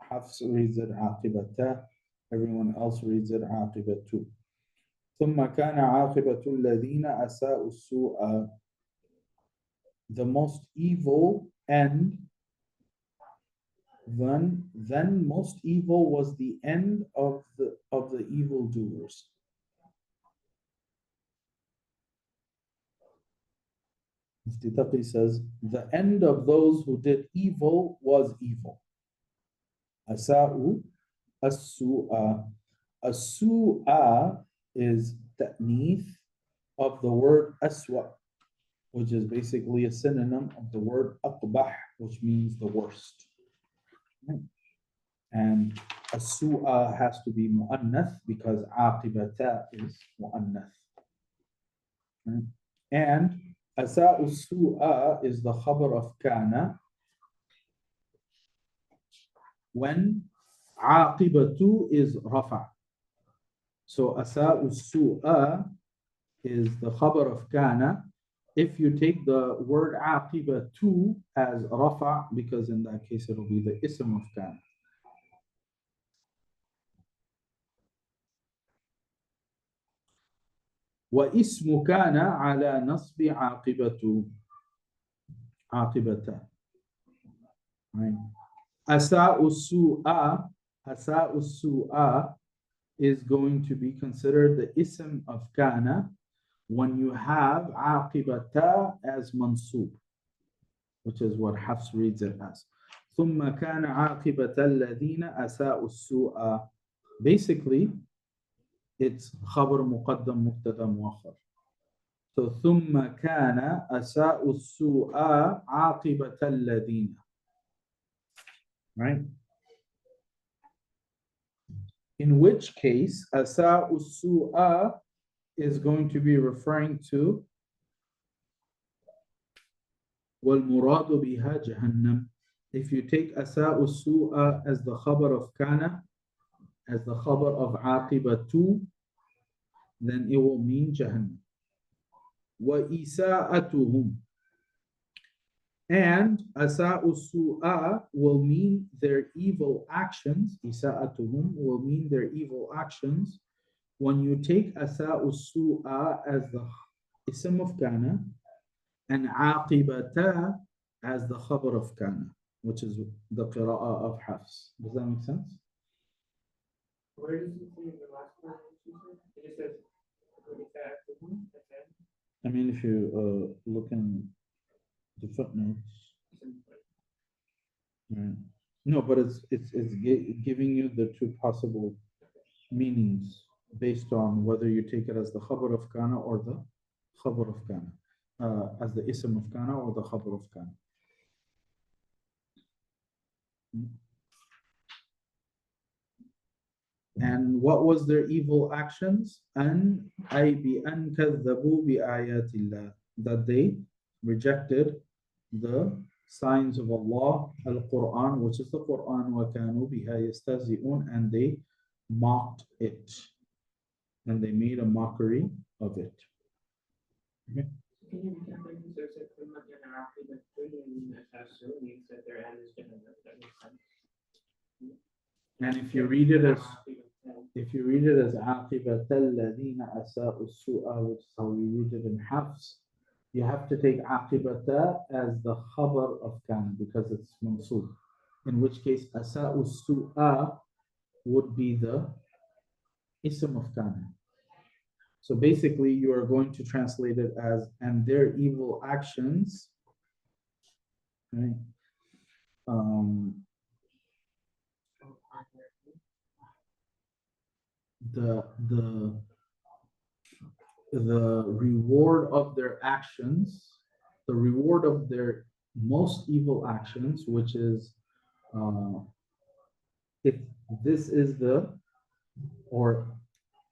Hafs reads it عَاقِبَةَ, everyone else reads it عَاقِبَةُ. ثُمَّ كَانَ عَاقِبَةُ الَّذِينَ أَسَاءُوا السُّوءَ, the most evil end, then most evil was the end of the evildoers. Mufti Taqi says, the end of those who did evil was evil. Asa'u as-su'a. As-su'a is ta'neeth of the word aswa, which is basically a synonym of the word aqbah, which means the worst. And as-su'a has to be mu'annath because aqibata is mu'annath. And asa'u as-su'a is the khabar of kana, when aqibatu is rafa. So asa'u as-su'a is the khabar of kana. If you take the word aqibatu as rafa, because in that case it will be the ism of kana. واسم كان على نصب عاقبة. Right. أساء السوء is going to be considered the ism of kana when you have عاقبة as mansub, which is what Hafs reads it as. ثم كان عاقبة الذين أساءوا السوء. Basically, it's خبر مقدم مبتدا مؤخر. So ثم كان أساء السوء عاقبة الذين. Right? In which case أساء السوء is going to be referring to والمراد بها جهنم. If you take أساء السوء as the خبر of كان, as the khabar of عاقبة, then it will mean Jahannam. وَإِسَاءَتُهُمْ, and أَسَاءُ السُّوءَ will mean their evil actions. إِسَاءَتُهُمْ will mean their evil actions. when you take أساء السوء as the اسم of كان and عاقبتا as the خبر of كان, which is the قراءة of Hafs. Does that make sense? Where does it say in the last one? It just says, what is that? I mean, if you look in the footnotes, right? No, but it's giving you the two possible meanings based on whether you take it as the khabar of kana or the khabar of kana, as the ism of kana or the khabar of kana. And what was their evil actions? An ay bi an kadhabu bi ayatillah, that they rejected the signs of Allah, al-Quran, which is the Quran, wa kanu biha yastahzi'un, and they mocked it, and they made a mockery of it. Okay. Can you recap that? So it said, "Thumma kana aqibatu alladhina asa'u," means that their end is Jahannam. That makes sense. And if you read it as عاقبة الذين أساءوا السوء, which is how we read it in Hafs, you have to take عاقبة as the khabar of كان because it's mansub. In which case أساءوا السوء would be the ism of كان. So basically you are going to translate it as and their evil actions, right? The reward of their actions, the reward of their most evil actions, which is if this is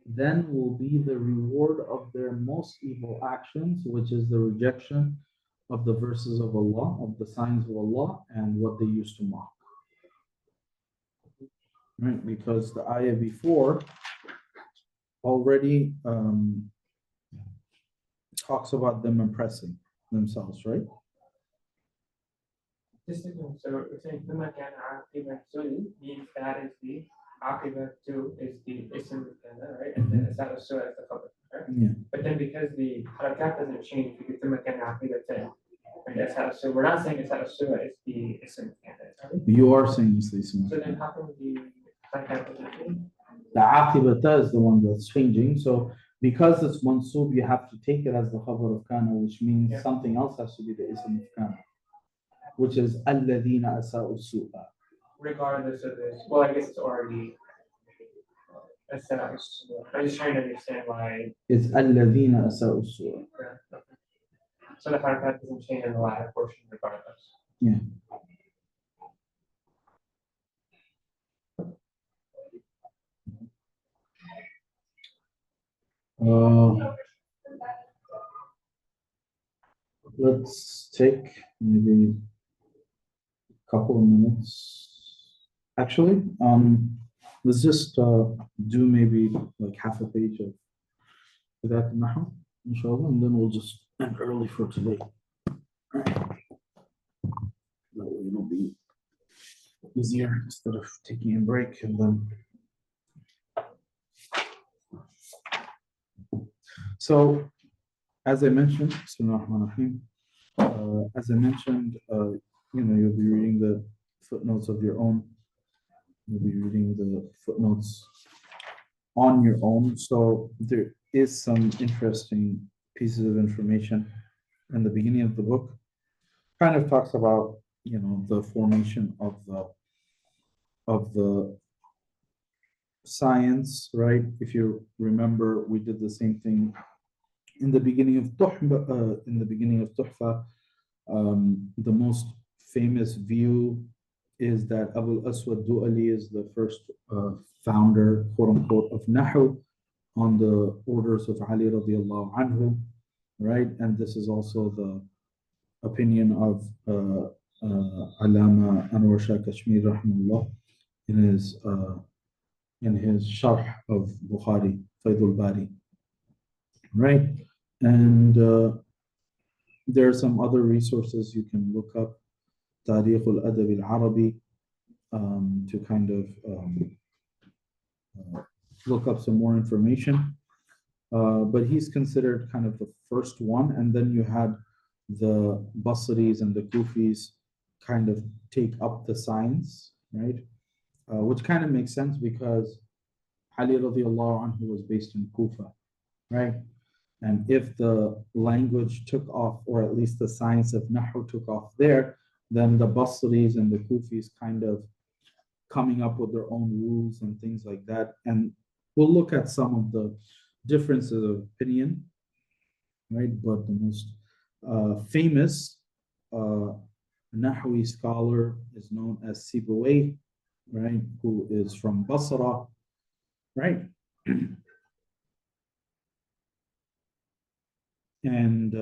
then will be the reward of their most evil actions, which is the rejection of the verses of Allah, of the signs of Allah, and what they used to mock. Right? Because the ayah before already talks about them impressing themselves, right? Just to know, so we're saying "Thumma kana aqibatu" means that is the aqibatu is the ism of kana, right? And then asa'u as the khabar, right? Yeah. But then because the harakat doesn't change, we get "Thumma kana aqibatu," and asa'u. We're not saying asa'u is the ism of kana, right? You are saying it's the ism. So then how come the harakat doesn't change? The aqibata is the one that's changing. So because it's mansub, you have to take it as the khabar of kana, which means something else has to be the ism of kana, which is alladhina asa'u su'a. Regardless of this, well, I guess it's already asa'u. I'm just trying to understand why. It's alladhina asa'u su'a. So the harakat doesn't change in the latter portion regardless. Yeah. Let's take maybe a couple of minutes. Actually, let's just do maybe like half a page of that Nahu, inshallah, and then we'll just end early for today. That way it'll be easier instead of taking a break and then. So, as I mentioned, as I mentioned, you'll be reading the footnotes of your own. You'll be reading the footnotes on your own. So there is some interesting pieces of information in the beginning of the book. Kind of talks about, the formation of the science, right? If you remember, we did the same thing in the beginning of Tuhfa. The most famous view is that Abu al-Aswad Du'ali is the first founder, quote unquote, of Nahu on the orders of Ali radiallahu anhu, right? And this is also the opinion of Allama Anwar Shah Kashmir rahimahullah in his Sharh of Bukhari, Faidul Bari, right? And there are some other resources you can look up, Tarikh al-Adab al-Arabi, to kind of look up some more information. But he's considered kind of the first one, and then you had the Basris and the Kufis kind of take up the science, right? Which kind of makes sense because Ali radiallahu anhu was based in Kufa, right? And if the language took off, or at least the science of Nahu took off there, then the Basris and the Kufis kind of coming up with their own rules and things like that. And we'll look at some of the differences of opinion, right? But the most famous Nahwi scholar is known as Sibawayh, right? Who is from Basra, right? And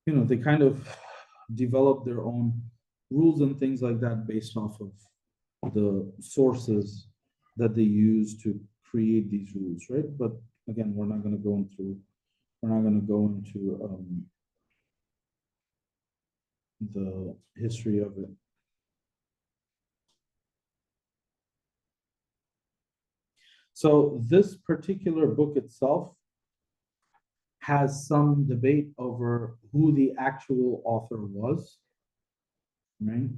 they kind of develop their own rules and things like that based off of the sources that they use to create these rules, right? But again, we're not going to go into the history of it. So this particular book itself has some debate over who the actual author was, right?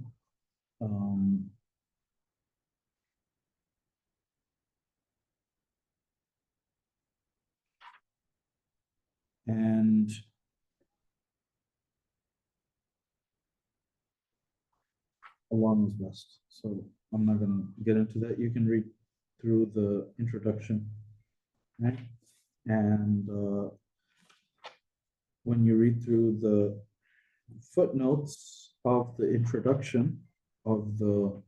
And Allah knows best. So I'm not going to get into that. You can read through the introduction, right? And when you read through the footnotes of the introduction of the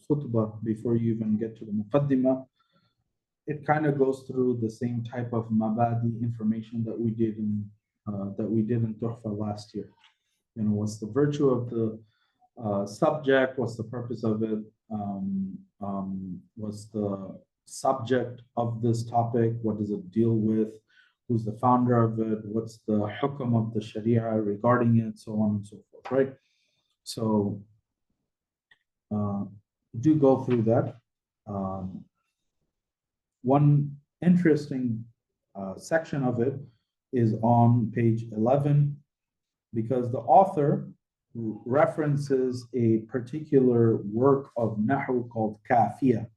khutbah before you even get to the muqaddimah, it kind of goes through the same type of mabadi information that we did in Tuhfa last year. What's the virtue of the subject? What's the purpose of it? What's the subject of this topic? What does it deal with? Who's the founder of it? What's the hukm of the Sharia regarding it? So on and so forth, right? So do go through that. One interesting section of it is on page 11, because the author references a particular work of Nahu called Kafiyah,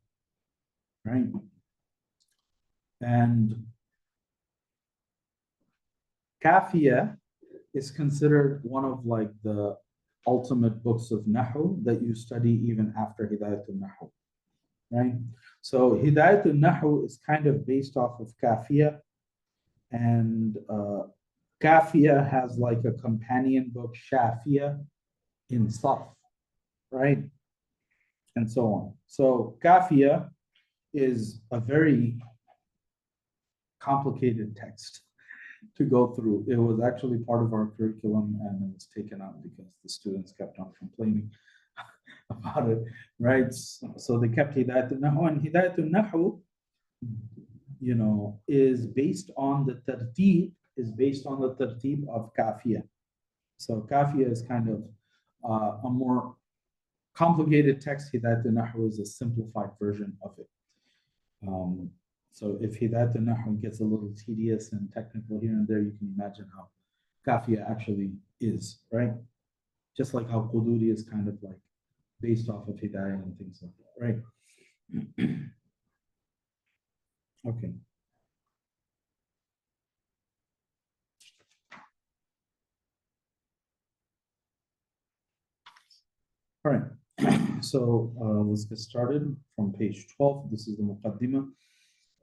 right? And Kafiyah is considered one of like the ultimate books of Nahu that you study even after Hidayatul Nahu, right? So Hidayatul Nahu is kind of based off of Kafiyah, and Kafiyah has like a companion book, Shafiyah, in Saf, right? And so on. So Kafiyah is a very complicated text to go through. It was actually part of our curriculum and it was taken out because the students kept on complaining about it, right? So they kept Hidayatul Nahu, and Hidayatul Nahu, is based on the tartib of Kafiyah. So Kafiyah is kind of a more complicated text. Hidayatul Nahu is a simplified version of it. So if Hidayatul Nahu gets a little tedious and technical here and there, you can imagine how Kafiyah actually is, right? Just like how Quduri is kind of like based off of Hidayah and things like that, right? Okay. All right. So let's get started from page 12. This is the Muqaddimah.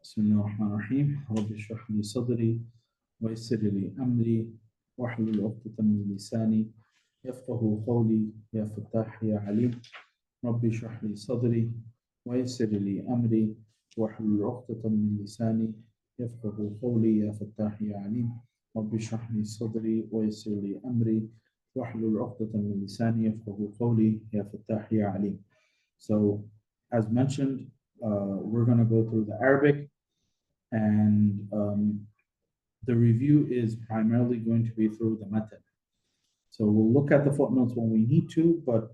Bismillah ar-Rahman ar-Rahim. Rabbi shrah li sadri wa yassir li amri wahlul 'uqdatan min lisani yafqahu qawli ya fattah ya alim. Rabbi shrah li sadri wa yassir li amri wahlul 'uqdatan min lisani yafqahu qawli ya fattah ya alim. Rabbi shrah li sadri wa yassir li amri wahlul 'uqdatan min lisani yafqahu qawli ya fattah ya alim. So as mentioned, we're going to go through the Arabic, and the review is primarily going to be through the matan. So we'll look at the footnotes when we need to, but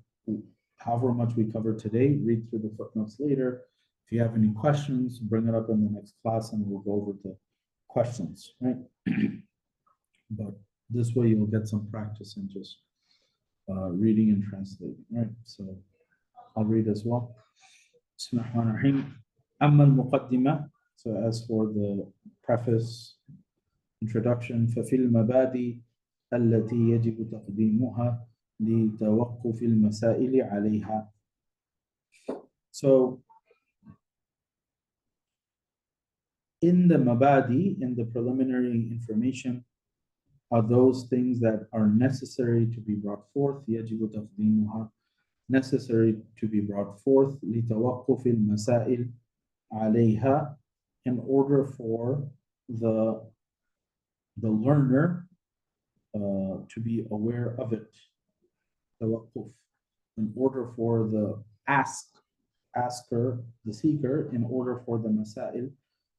however much we cover today, read through the footnotes later. If you have any questions, bring it up in the next class and we'll go over the questions, right? But this way you'll get some practice in just reading and translating, right? So I'll read as well. Bismillahirrahmanirrahim. Amma al-muqaddimah. So as for the preface, introduction, ففي المبادئ التي يجب تقديمها لتوقف المسائل عليها. So in the mabadi, in the preliminary information, are those things that are necessary to be brought forth, يجب تقديمها, necessary to be brought forth, لتوقف المسائل عليها, in order for the learner to be aware of it. توقف, in order for the asker, the seeker, in order for the masail,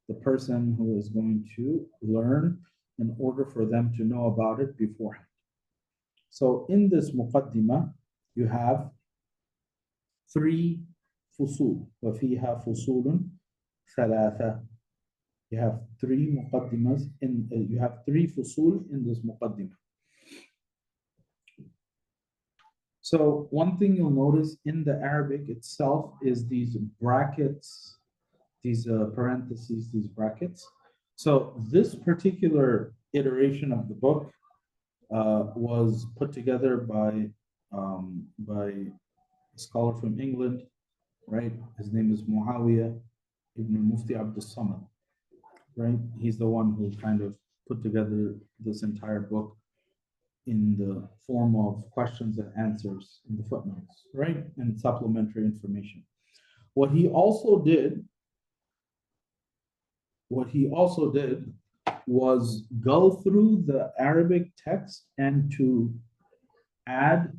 the person who is going to learn, in order for them to know about it beforehand. So in this muqaddimah, you have 3 fusul. وَفِيهَا فُصُولٌ ثَلَاثَةٌ. You have 3 muqaddimas, you have 3 fusul in this muqaddimah. So one thing you'll notice in the Arabic itself is these brackets, these parentheses, these brackets. So this particular iteration of the book was put together by a scholar from England, right? His name is Muawiyah ibn Mufti Abdul Samad, right? He's the one who kind of put together this entire book in the form of questions and answers in the footnotes, right? And supplementary information. What he also did was go through the Arabic text and to add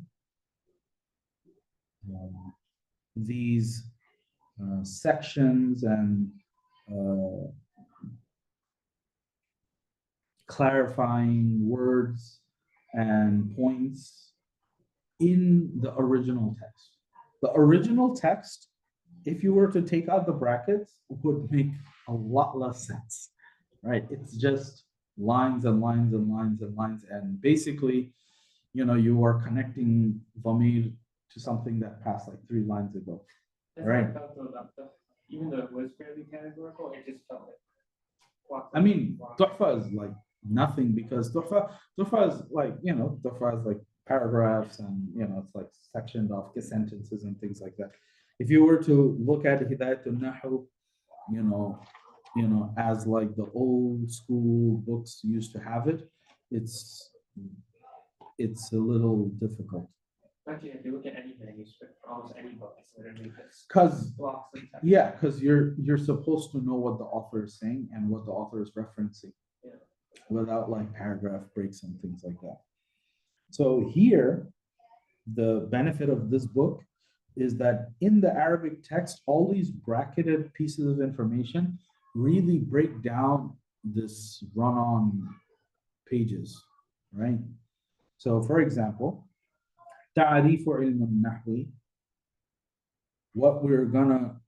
these sections and clarifying words and points in the original text. The original text, if you were to take out the brackets, would make a lot less sense, right? It's just lines and lines and lines and lines, and basically, you know, you are connecting dhamir to something that passed like 3 lines ago. Right. Even though it was fairly categorical, it just felt like. I mean, Tuhfa is like nothing, because Tuhfa is like, you know, Tuhfa is like paragraphs and, you know, it's like sectioned off sentences and things like that. If you were to look at Hidayatul Nahu, you know, as like the old school books used to have it, it's a little difficult. Actually, if you look at any manuscript, almost any book, it's literally just Because blocks and text. yeah, because you're supposed to know what the author is saying and what the author is referencing, Yeah. without like paragraph breaks and things like that. So here, the benefit of this book is that in the Arabic text, all these bracketed pieces of information really break down this run-on pages, right? So for example, تعريف علم النحو. What we're gonna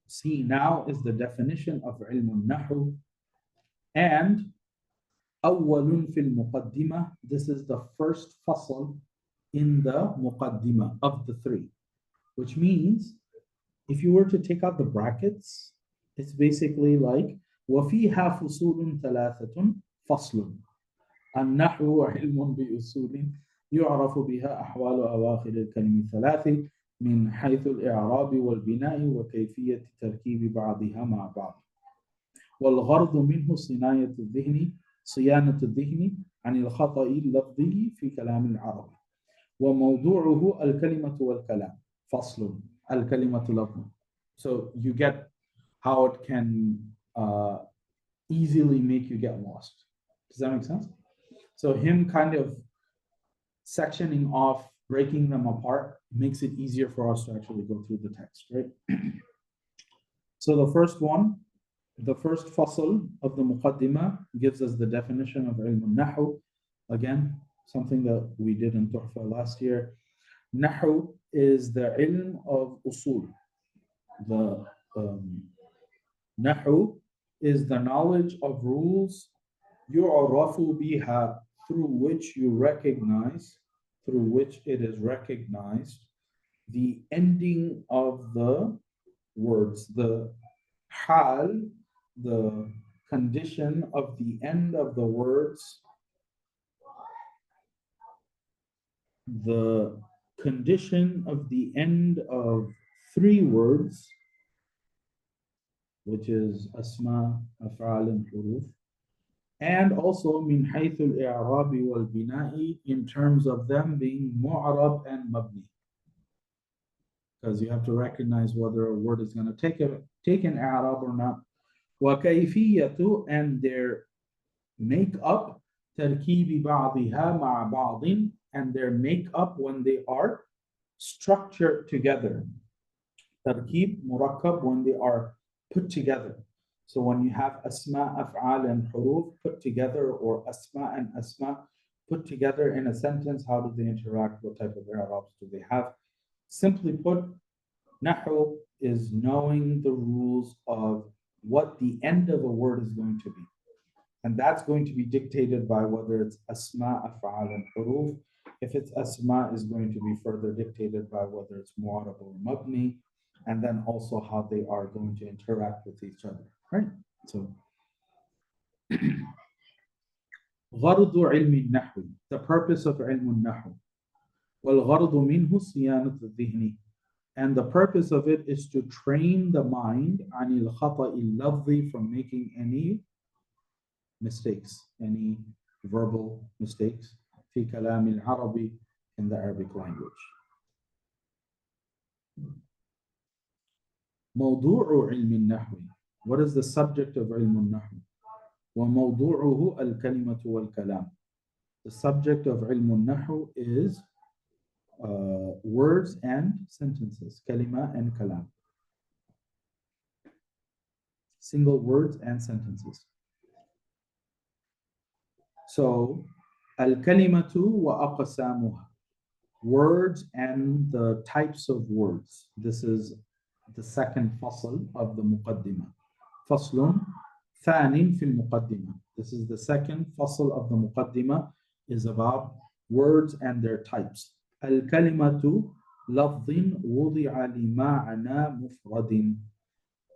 see now is the definition of علم النحو, and أول في المقدمة. This is the first fasl in the muqaddimah of the 3, which means if you were to take out the brackets, it's basically like وفيها فصول ثلاثة فصل النحو علم بأصول يعرف بها أحوال أواخر الكلم الثلاث من حيث الإعراب والبناء وكيفية تركيب بعضها مع بعض، والغرض منه صيانة الذهن عن الخطأ اللفظي في كلام العرب، وموضوعه الكلمة والكلام فصل الكلمة لفظ. So you get how it can easily make you get lost. Does that make sense? So him kind of sectioning off, breaking them apart, makes it easier for us to actually go through the text, right? So the first one, the first fasl of the muqaddimah gives us the definition of ilm al-nahu. Again, something that we did in Tuhfa last year. Nahu is the ilm of usul. The Nahu is the knowledge of rules yu'rafu biha, through which you recognize, through which it is recognized, the ending of the words, the hal, the condition of the end of the words, the condition of the end of three words, which is asma, af'al, and huruf, and also min haythu al-i'rabi wal bina'i, in terms of them being mu'arab and mabni, because you have to recognize whether a word is going to take an i'rab or not. Wa kayfiyatu, and their make up, tarkibi ba'diha ma'a ba'din, and their make up when they are structured together. Tarkib, murakkab, when they are put together. So when you have asma, af'al, and huruf put together, or asma and asma put together in a sentence, how do they interact? What type of i'rabs do they have? Simply put, nahu is knowing the rules of what the end of a word is going to be. And that's going to be dictated by whether it's asma, af'al, and huruf. If it's asma, is going to be further dictated by whether it's mu'arab or mabni, and then also how they are going to interact with each other, right? So, غرض علم النحو, the purpose of علم النحو. والغرض منه صيانة الذهن, and the purpose of it is to train the mind عن الخطأ اللفظي, from making any mistakes, any verbal mistakes, في كلام العربي, in the Arabic language. موضوع علم النحو, what is the subject of علم النحو? وموضوعه الكلمة والكلام. The subject of علم النحو is words and sentences, kalima and kalam. Single words and sentences. So, al-kalimatu wa aqsamuha, words and the types of words. This is the second fasl of the muqaddimah. Faslun thanin fil muqaddimah. This is the second fasl of the muqaddimah, is about words and their types. Al-kalimatu lafdhin wudi'a lima'na mufradin.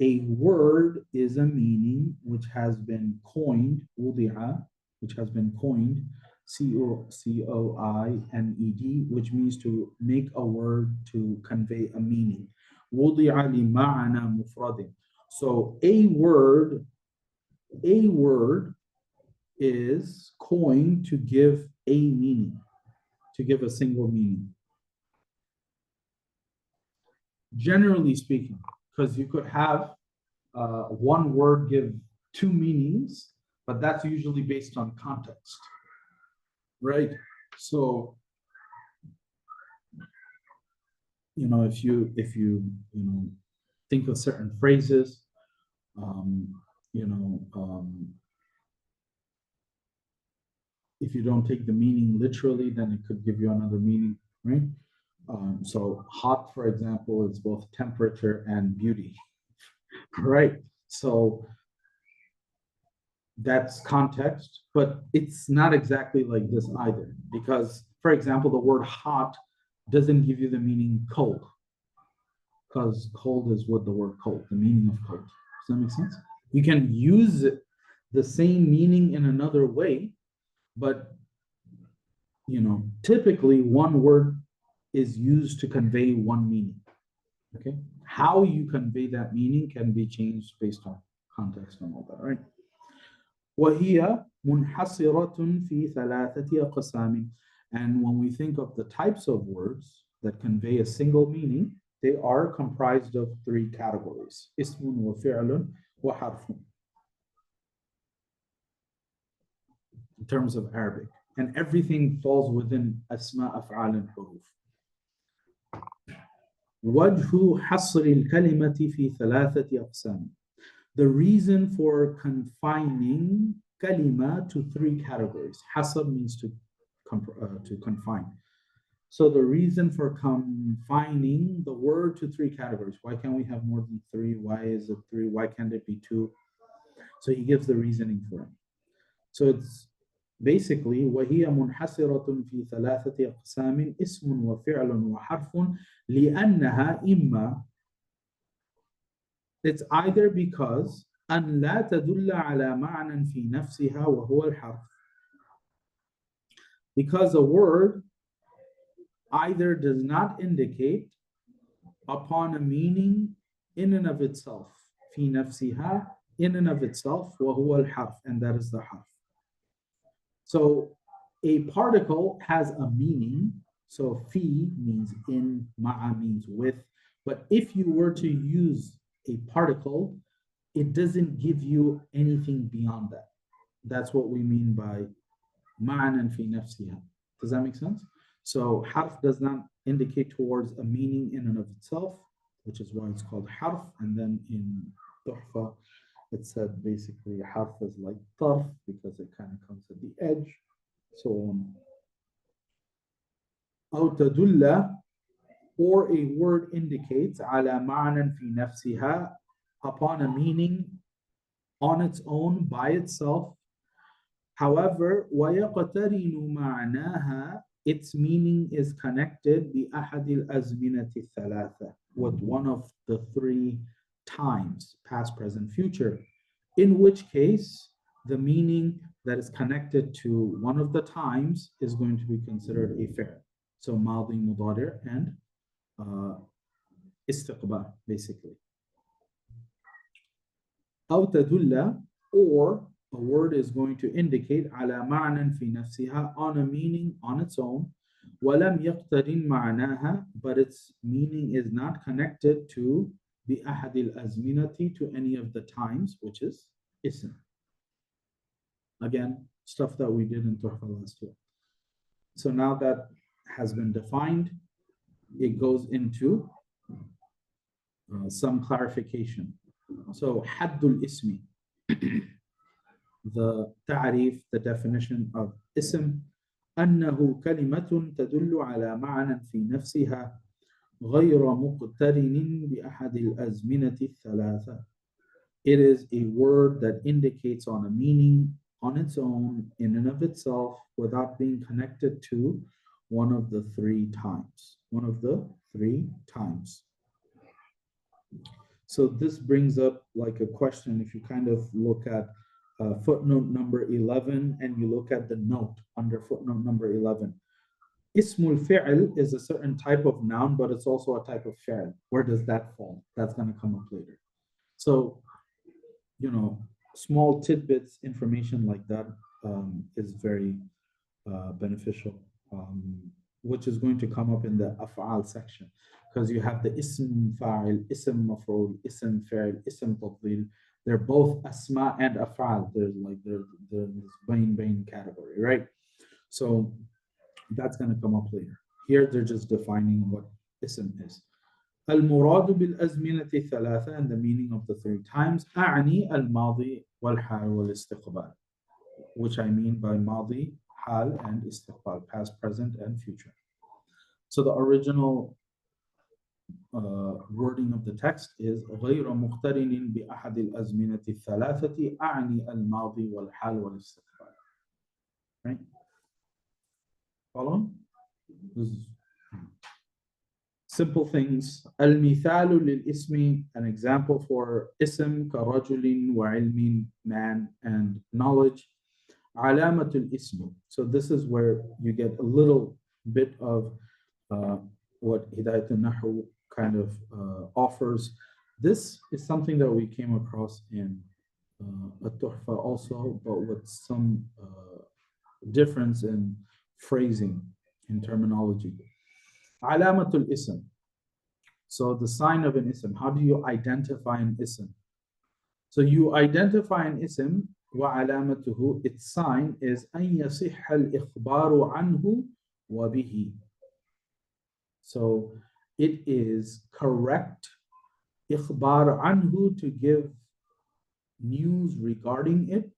A word is a meaning which has been coined, wudi'a, which has been coined, C-O-I-N-E-D, which means to make a word to convey a meaning. وُضِعَ لِمَعْنَى مُفْرَدٍ. So a word is coined to give a meaning, to give a single meaning. Generally speaking, because you could have one word give two meanings, but that's usually based on context, right? So, if you think of certain phrases, if you don't take the meaning literally, then it could give you another meaning, right? So hot, for example, is both temperature and beauty, right? So that's context, but it's not exactly like this either, because, for example, the word hot doesn't give you the meaning cold, because cold is what the word cold, the meaning of cold. Does that make sense? You can use the same meaning in another way, but typically one word is used to convey one meaning. Okay, how you convey that meaning can be changed based on context and all that, right? وهي منحصرة في ثلاثة أقسام. And when we think of the types of words that convey a single meaning, they are comprised of three categories: اسم وفعل وحرف, in terms of Arabic, and everything falls within asma, af'al, and huruf. وجه حصر الكلمة في ثلاثة أقسام. The reason for confining kalima to three categories. Hasr means to to confine. So the reason for confining the word to three categories, why can't we have more than three? Why is it three? Why can't it be two? So he gives the reasoning for it. So it's basically وهي منحصرة في ثلاثة أقسام اسم وفعل وحرف لأنها إما, it's either because أن لا تدل على معنى في نفسها وهو الحرف, because a word either does not indicate upon a meaning in and of itself, في نفسها, in and of itself, وهو الحرف, and that is the harf. So a particle has a meaning. So fi means in, ma'a means with. But if you were to use a particle, it doesn't give you anything beyond that. That's what we mean by ma'anan fi nafsiha. Does that make sense? So harf does not indicate towards a meaning in and of itself, which is why it's called harf. And then in Tuhfa, it said basically harf is like tarf because it kind of comes at the edge. So on. أو تدل, or a word indicates على معنى في نفسها, upon a meaning on its own by itself. However, ويقترن معناها, its meaning is connected بأحد الأزمنة الثلاثة, with one of the three times, past, present, future, in which case the meaning that is connected to one of the times is going to be considered a fi'l. So madi, mudari, and istiqbal, basically. أو تدل, or a word is going to indicate على معنى في نفسها, on a meaning on its own, ولم يقترن معناها, but its meaning is not connected to بأحد الأزمنة, to any of the times, which is ism. Again, stuff that we did in Tuhfa last year. So now that has been defined, it goes into some clarification. So haddul ismi, the ta'rif, the definition of ism, أنه كلمة تدل على معنى في نفسها غير مقترن بأحد الأزمنة الثلاثة. It is a word that indicates on a meaning on its own, in and of itself, without being connected to one of the three times. One of the three times. So this brings up like a question. If you kind of look at footnote number 11 and you look at the note under footnote number 11, Ismul fi'l is a certain type of noun, but it's also a type of fi'l. Where does that fall? That's going to come up later. So, you know, small tidbits, information like that is very beneficial, which is going to come up in the af'al section, because you have the ism fa'il, ism maf'ul, ism fi'il, ism tafdil. They're both asma and af'al. There's like there's bain category, right? So that's going to come up later. Here they're just defining what ism is. المراد بالأزمنة الثلاثة, and the meaning of the three times. أعني الماضي والحال والاستقبال, which I mean by ماضي, حال, and استقبال, past, present, and future. So the original wording of the text is غير مقترن بأحد الأزمنة الثلاثة أعني الماضي والحال والاستقبال. Right? Follow? This is simple things. المثال للاسم, an example for ism, كرجل وعلم, man and knowledge. علامة الاسم. So this is where you get a little bit of what Hidayat al-Nahu kind of offers. This is something that we came across in At-Tuhfa also, but with some difference in phrasing, in terminology. Alamatul ism. So the sign of an ism. How do you identify an ism? So you identify an ism, وعلامته, its sign is أن يصح الإخبار عنه وبه. So it is correct, إخبار عنه, to give news regarding it,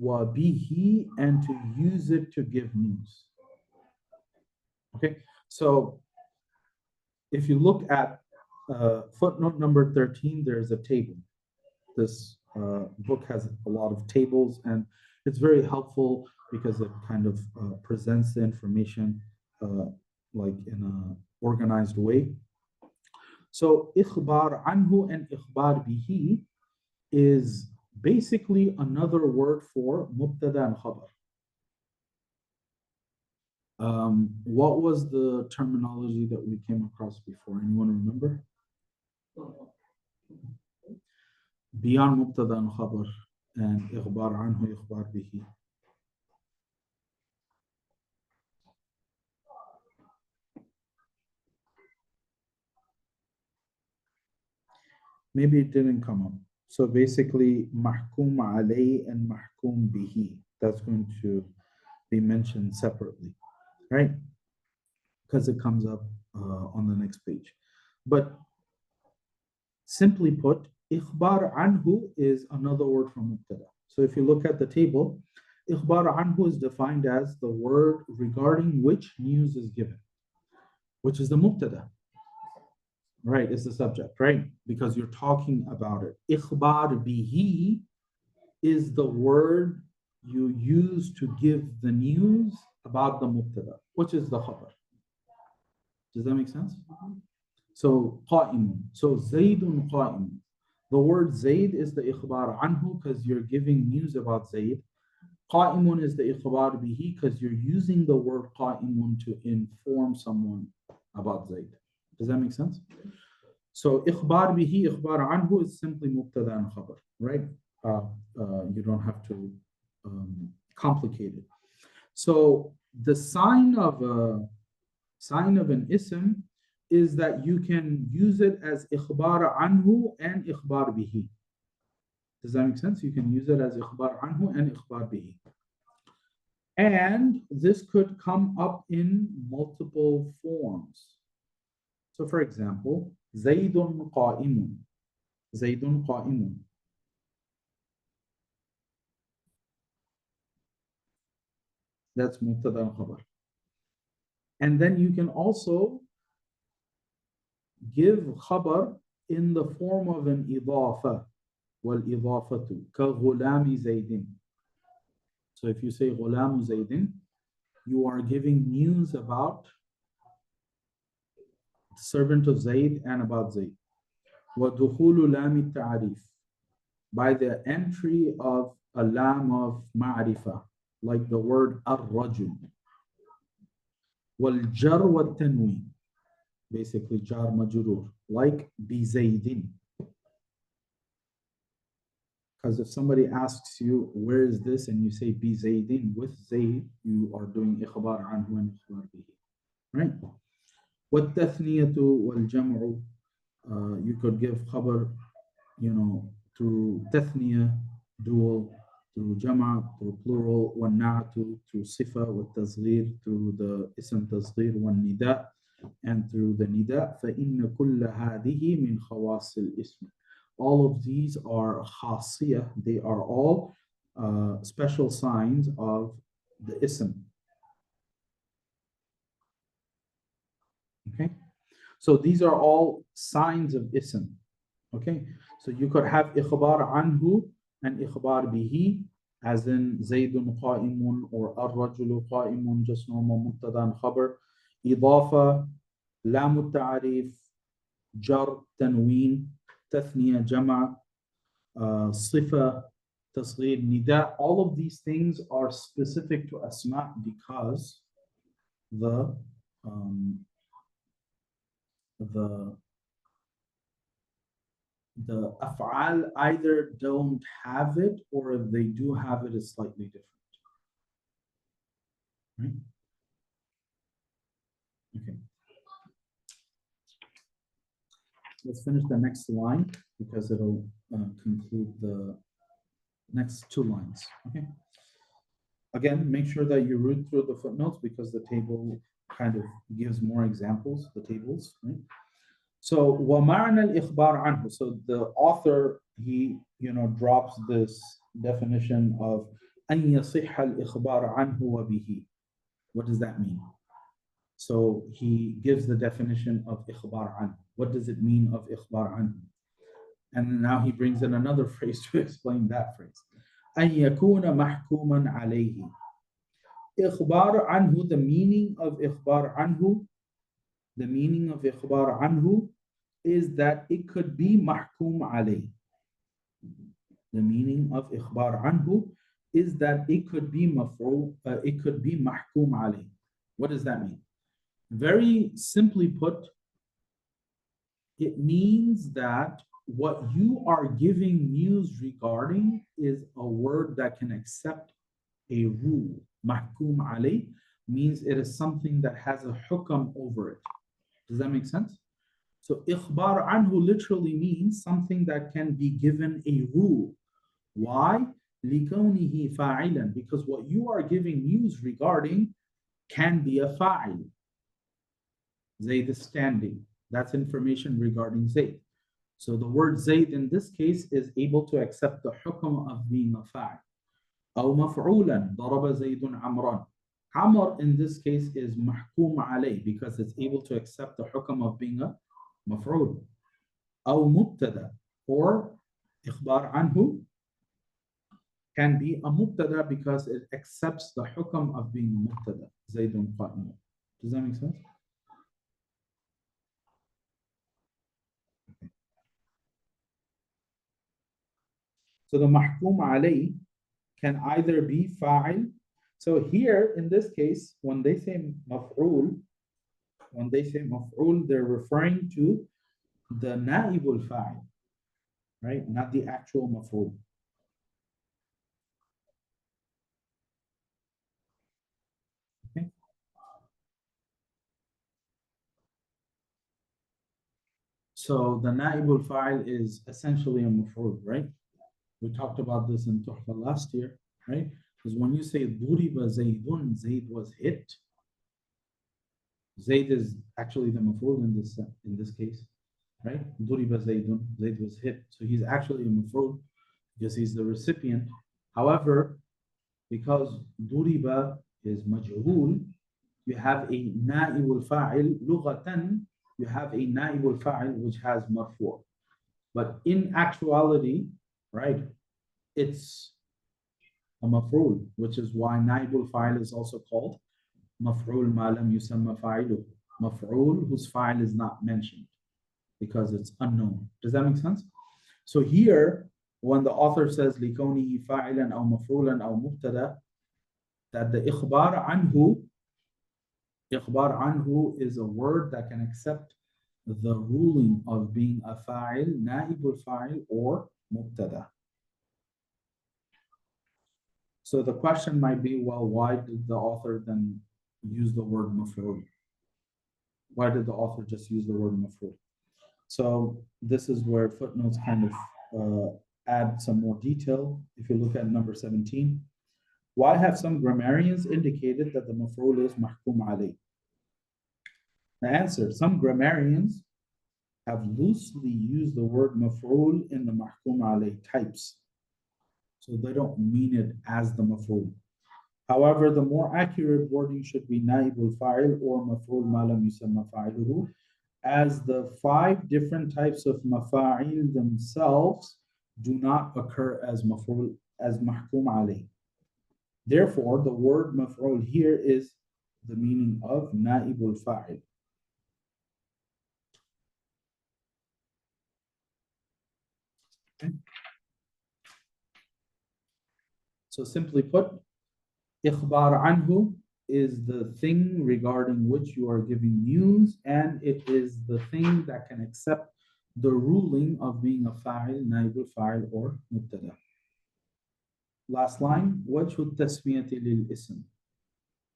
وبه, and to use it to give news. Okay, so if you look at footnote number 13, there's a table. This book has a lot of tables, and it's very helpful because it kind of presents the information like in a organized way. So ikhbar anhu and ikhbar bihi is basically another word for mubtada and khabar. What was the terminology that we came across before? Anyone remember? Beyond mubtada and khabar and ikhbar anhu, ikhbar bihi. Maybe it didn't come up. So basically, mahkum alay and mahkum bihi. That's going to be mentioned separately, right? Because it comes up on the next page. But simply put, ikhbar anhu is another word from mubtada. So if you look at the table, ikhbar anhu is defined as the word regarding which news is given, which is the mubtada. Right, it's the subject, right? Because you're talking about it. Ikhbar bihi is the word you use to give the news about the mubtada, which is the khabar. Does that make sense? So qa'imun. So Zaydun qa'imun. The word Zayd is the ikhbar anhu because you're giving news about Zayd. Qa'imun is the ikhbar bihi because you're using the word qa'imun to inform someone about Zayd. Does that make sense? So ikhbar bihi, ikhbar anhu is simply mubtada and khabar, right? You don't have to complicate it. So the sign of an ism is that you can use it as ikhbar anhu and ikhbar bihi. Does that make sense? You can use it as ikhbar anhu and ikhbar bihi. And this could come up in multiple forms. So for example, Zaydun qa'imun. Zaydun qa'imun. That's mubtada and khabar. And then you can also give khabar in the form of an idafa. وَالْإِضَافَةُ كَغُلَامِ زَيْدٍ. So if you say غُلَامُ زَيْدٍ, you are giving news about the servant of Zayd and about Zayd. وَدُخُولُ لَامِ التَّعْرِيفِ. By the entry of a lam of ma'rifah, like the word ar-rajul. وَالْجَرْ وَالتَّنْوِينِ. Basically jar majrur, like بِزَيْدٍ. Because if somebody asks you, where is this? And you say, bi Zaydin, with Zayd, you are doing ikhbar anhu and ikhbar bihi. Right? وَالتَّثْنِيَةُ وَالْجَمْعُ. You could give khabar, through tathniya, dual, through jama', through plural, وَالنَّعْتُ, through sifa, وَالتَّصْغِير, through the ism tasghir, وَالنِّدَاء, and through the nida'. فَإِنَّ كُلَّ هَذِهِ مِنْ خَوَاصِ الْإِسْمِ. All of these are khasiyah. They are all special signs of the ism. Okay, so these are all signs of ism. Okay, so you could have ikhbar anhu and ikhbar bihi, as in Zaydun qa'imun or ar-rajulu qa'imun, just normal mubtada and khabar. Idafa, lam ta'arif, jar, tanween, tathniya, jama', sifa, tasghir, nida. All of these things are specific to asma because the af'al either don't have it, or if they do have it, it's slightly different. Right? Okay. Let's finish the next line because it'll conclude the next two lines. Okay. Again, make sure that you read through the footnotes because the table kind of gives more examples, the tables. Right? So, وَمَعْنَى الْإِخْبَارِ عَنْهُ. So the author, he drops this definition of أَنْ يَصِحَّ الْإِخْبَارِ عَنْهُ وَبِهِ. What does that mean? So he gives the definition of إخبار عنه. What does it mean of إخبار عنه? And now he brings in another phrase to explain that phrase. أن يكون محكوما عليه. إخبار عنه, the meaning of إخبار عنه, the meaning of إخبار عنه is that it could be محكوم عليه. The meaning of إخبار عنه is that it could be مفعول, it could be محكوم عليه. What does that mean? Very simply put, it means that what you are giving news regarding is a word that can accept a rule. Mahkum alayh means it is something that has a hukam over it. Does that make sense? So ikhbar anhu literally means something that can be given a rule. Why? لِكَوْنِهِ فَاعِلًا, because what you are giving news regarding can be a fa'il. Zayd is standing. That's information regarding Zayd. So the word Zayd in this case is able to accept the hukm of being a fa'il. أو مفعولا ضرب زيد عمران. Amr in this case is mahkum alayh because it's able to accept the hukm of being a maf'ul. أو مبتدا, or إخبار عنه can be a mubtada because it accepts the hukm of being a mubtada. Zaydun qa'im. Does that make sense? So the mahkum alayh can either be fa'il. So here in this case, when they say maf'ul, they're referring to the na'ibul fa'il, right? Not the actual maf'ul. Okay. So the na'ibul fa'il is essentially a maf'ul, right? We talked about this in Tuhfa last year, right? Because when you say Duriba Zaydun, Zayd was hit. Zayd is actually the maf'ul in this case, right? Duriba Zaydun, Zayd was hit. So he's actually a maf'ul because he's the recipient. However, because Duriba is majhul, you have a na'ibul fa'il. Lughatan, you have a na'ibul fa'il which has marfu'. But in actuality, right, it's a maf'ul, which is why naibul fa'il is also called maf'ul ma lam yusamma fa'iluhu. Maf'ul whose fa'il is not mentioned because it's unknown. Does that make sense? So here, when the author says لِكَوْنِهِ فَاعِلًا أَوْ مَفْعُولًا أَوْ مُبْتَدَى, that the إخبار عنه is a word that can accept the ruling of being a fa'il, naibul fa'il, or mubtada. So the question might be, well, why did the author then use the word maf'ul? Why did the author just use the word maf'ul? So this is where footnotes kind of add some more detail. If you look at number 17, why have some grammarians indicated that the maf'ul is mahkum alayh? The answer, some grammarians have loosely used the word maf'ul in the mahkum alayh types. So they don't mean it as the maf'ul. However, the more accurate wording should be naibul fa'il or maf'ul ma lam yusamma fa'iluhu, as the 5 different types of mafa'il themselves do not occur as maf'ul, as mahkum alayh. Therefore, the word maf'ul here is the meaning of naibul fa'il. Okay. So simply put, إخبار عنه is the thing regarding which you are giving news, and it is the thing that can accept the ruling of being a fa'il, naibul fa'il, or mubtada. Last line, وجه التسمية للاسم.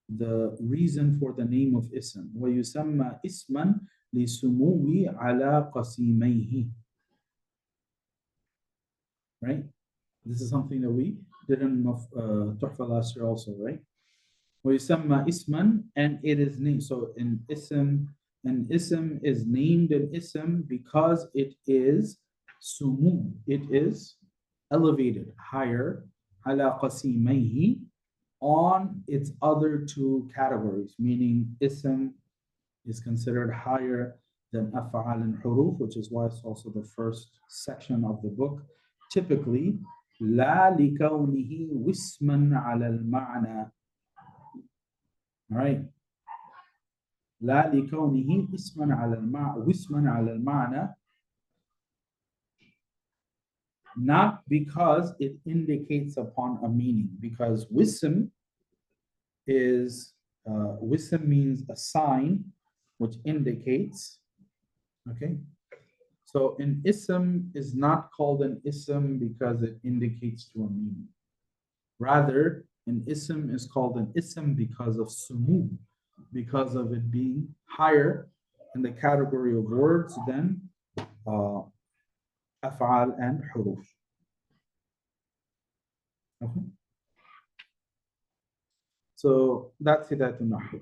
The reason for the name of ism. ويسمى اسما لسمو على قسيميه. Right? This is something that we did in Tuhfa last year also, right? ويسمى اسما, and it is named. So an ism is named an ism because it is sumu. It is elevated higher على قسيميه, on its other 2 categories, meaning ism is considered higher than أفعال and حروف, which is why it's also the first section of the book. Typically, لا لكونه واسما على المعنى. All right. لا لكونه اسما على المعنى واسما على المعنى, not because it indicates upon a meaning, because wism is wism means a sign which indicates. Okay, so an ism is not called an ism because it indicates to a meaning. Rather, an ism is called an ism because of sumu, because of it being higher in the category of words than af'al and huruf. Okay. So that's Hidayatul Nahw.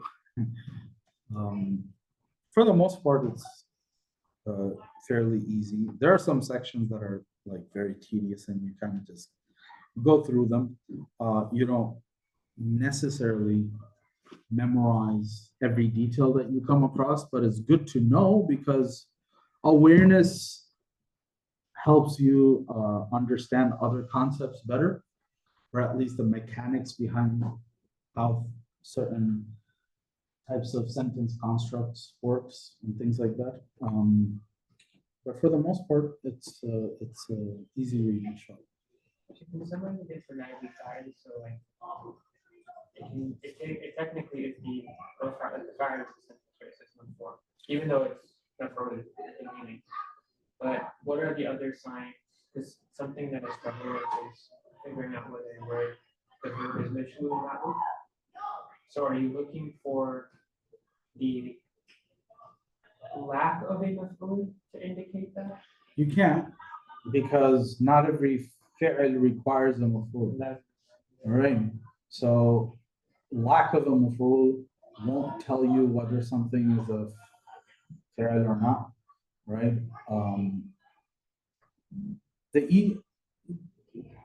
For the most part, it's fairly easy. There are some sections that are like very tedious and you kind of just go through them. You don't necessarily memorize every detail that you come across, but it's good to know because awareness helps you understand other concepts better, or at least the mechanics behind how certain types of sentence constructs works and things like that. But for the most part, it's easy reading. Can someone get the 95? So like, it technically is the fire of the sentence system form, even though it's not for the meaning. But what are the other signs? Because something that I struggle with is figuring out whether the verb is mishlu or not. So are you looking for the lack of a maf'ul to indicate that? You can't, because not every fi'l requires a maf'ul. All right. So lack of a maf'ul won't tell you whether something is a fi'l or not, right?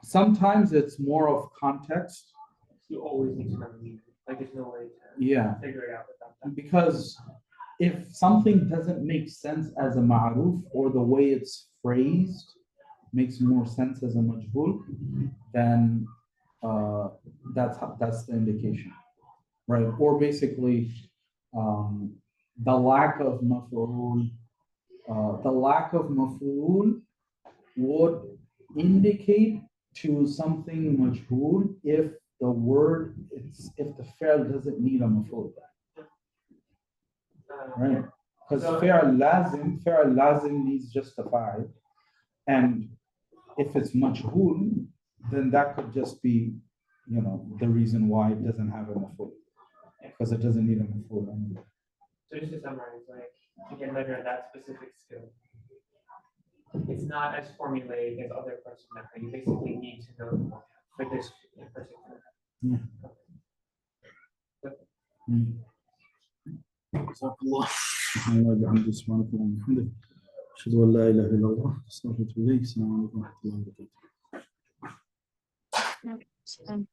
Sometimes it's more of context. You always need to know the meaning. Like there's no way to figure it out without that. Because if something doesn't make sense as a ma'ruf, or the way it's phrased makes more sense as a majhul, then that's the indication, right? Or basically, the lack of maf'ul would indicate to something majhul if the fi'l doesn't need a maf'ul. Right, because fi'l lazim needs just a fa'il, and if it's majhul, then that could just be, the reason why it doesn't have a maf'ul, because it doesn't need a maf'ul. So just to summarize, like to get better at that specific skill, it's not as formulaic as other parts of math. You basically need to know for this in particular. Yeah. جزاك الله. وبحمده سبحانك اللهم وبحمدك أشهد أن لا إله إلا الله أستغفرك وأتوب إليك. السلام عليكم ورحمة الله وبركاته.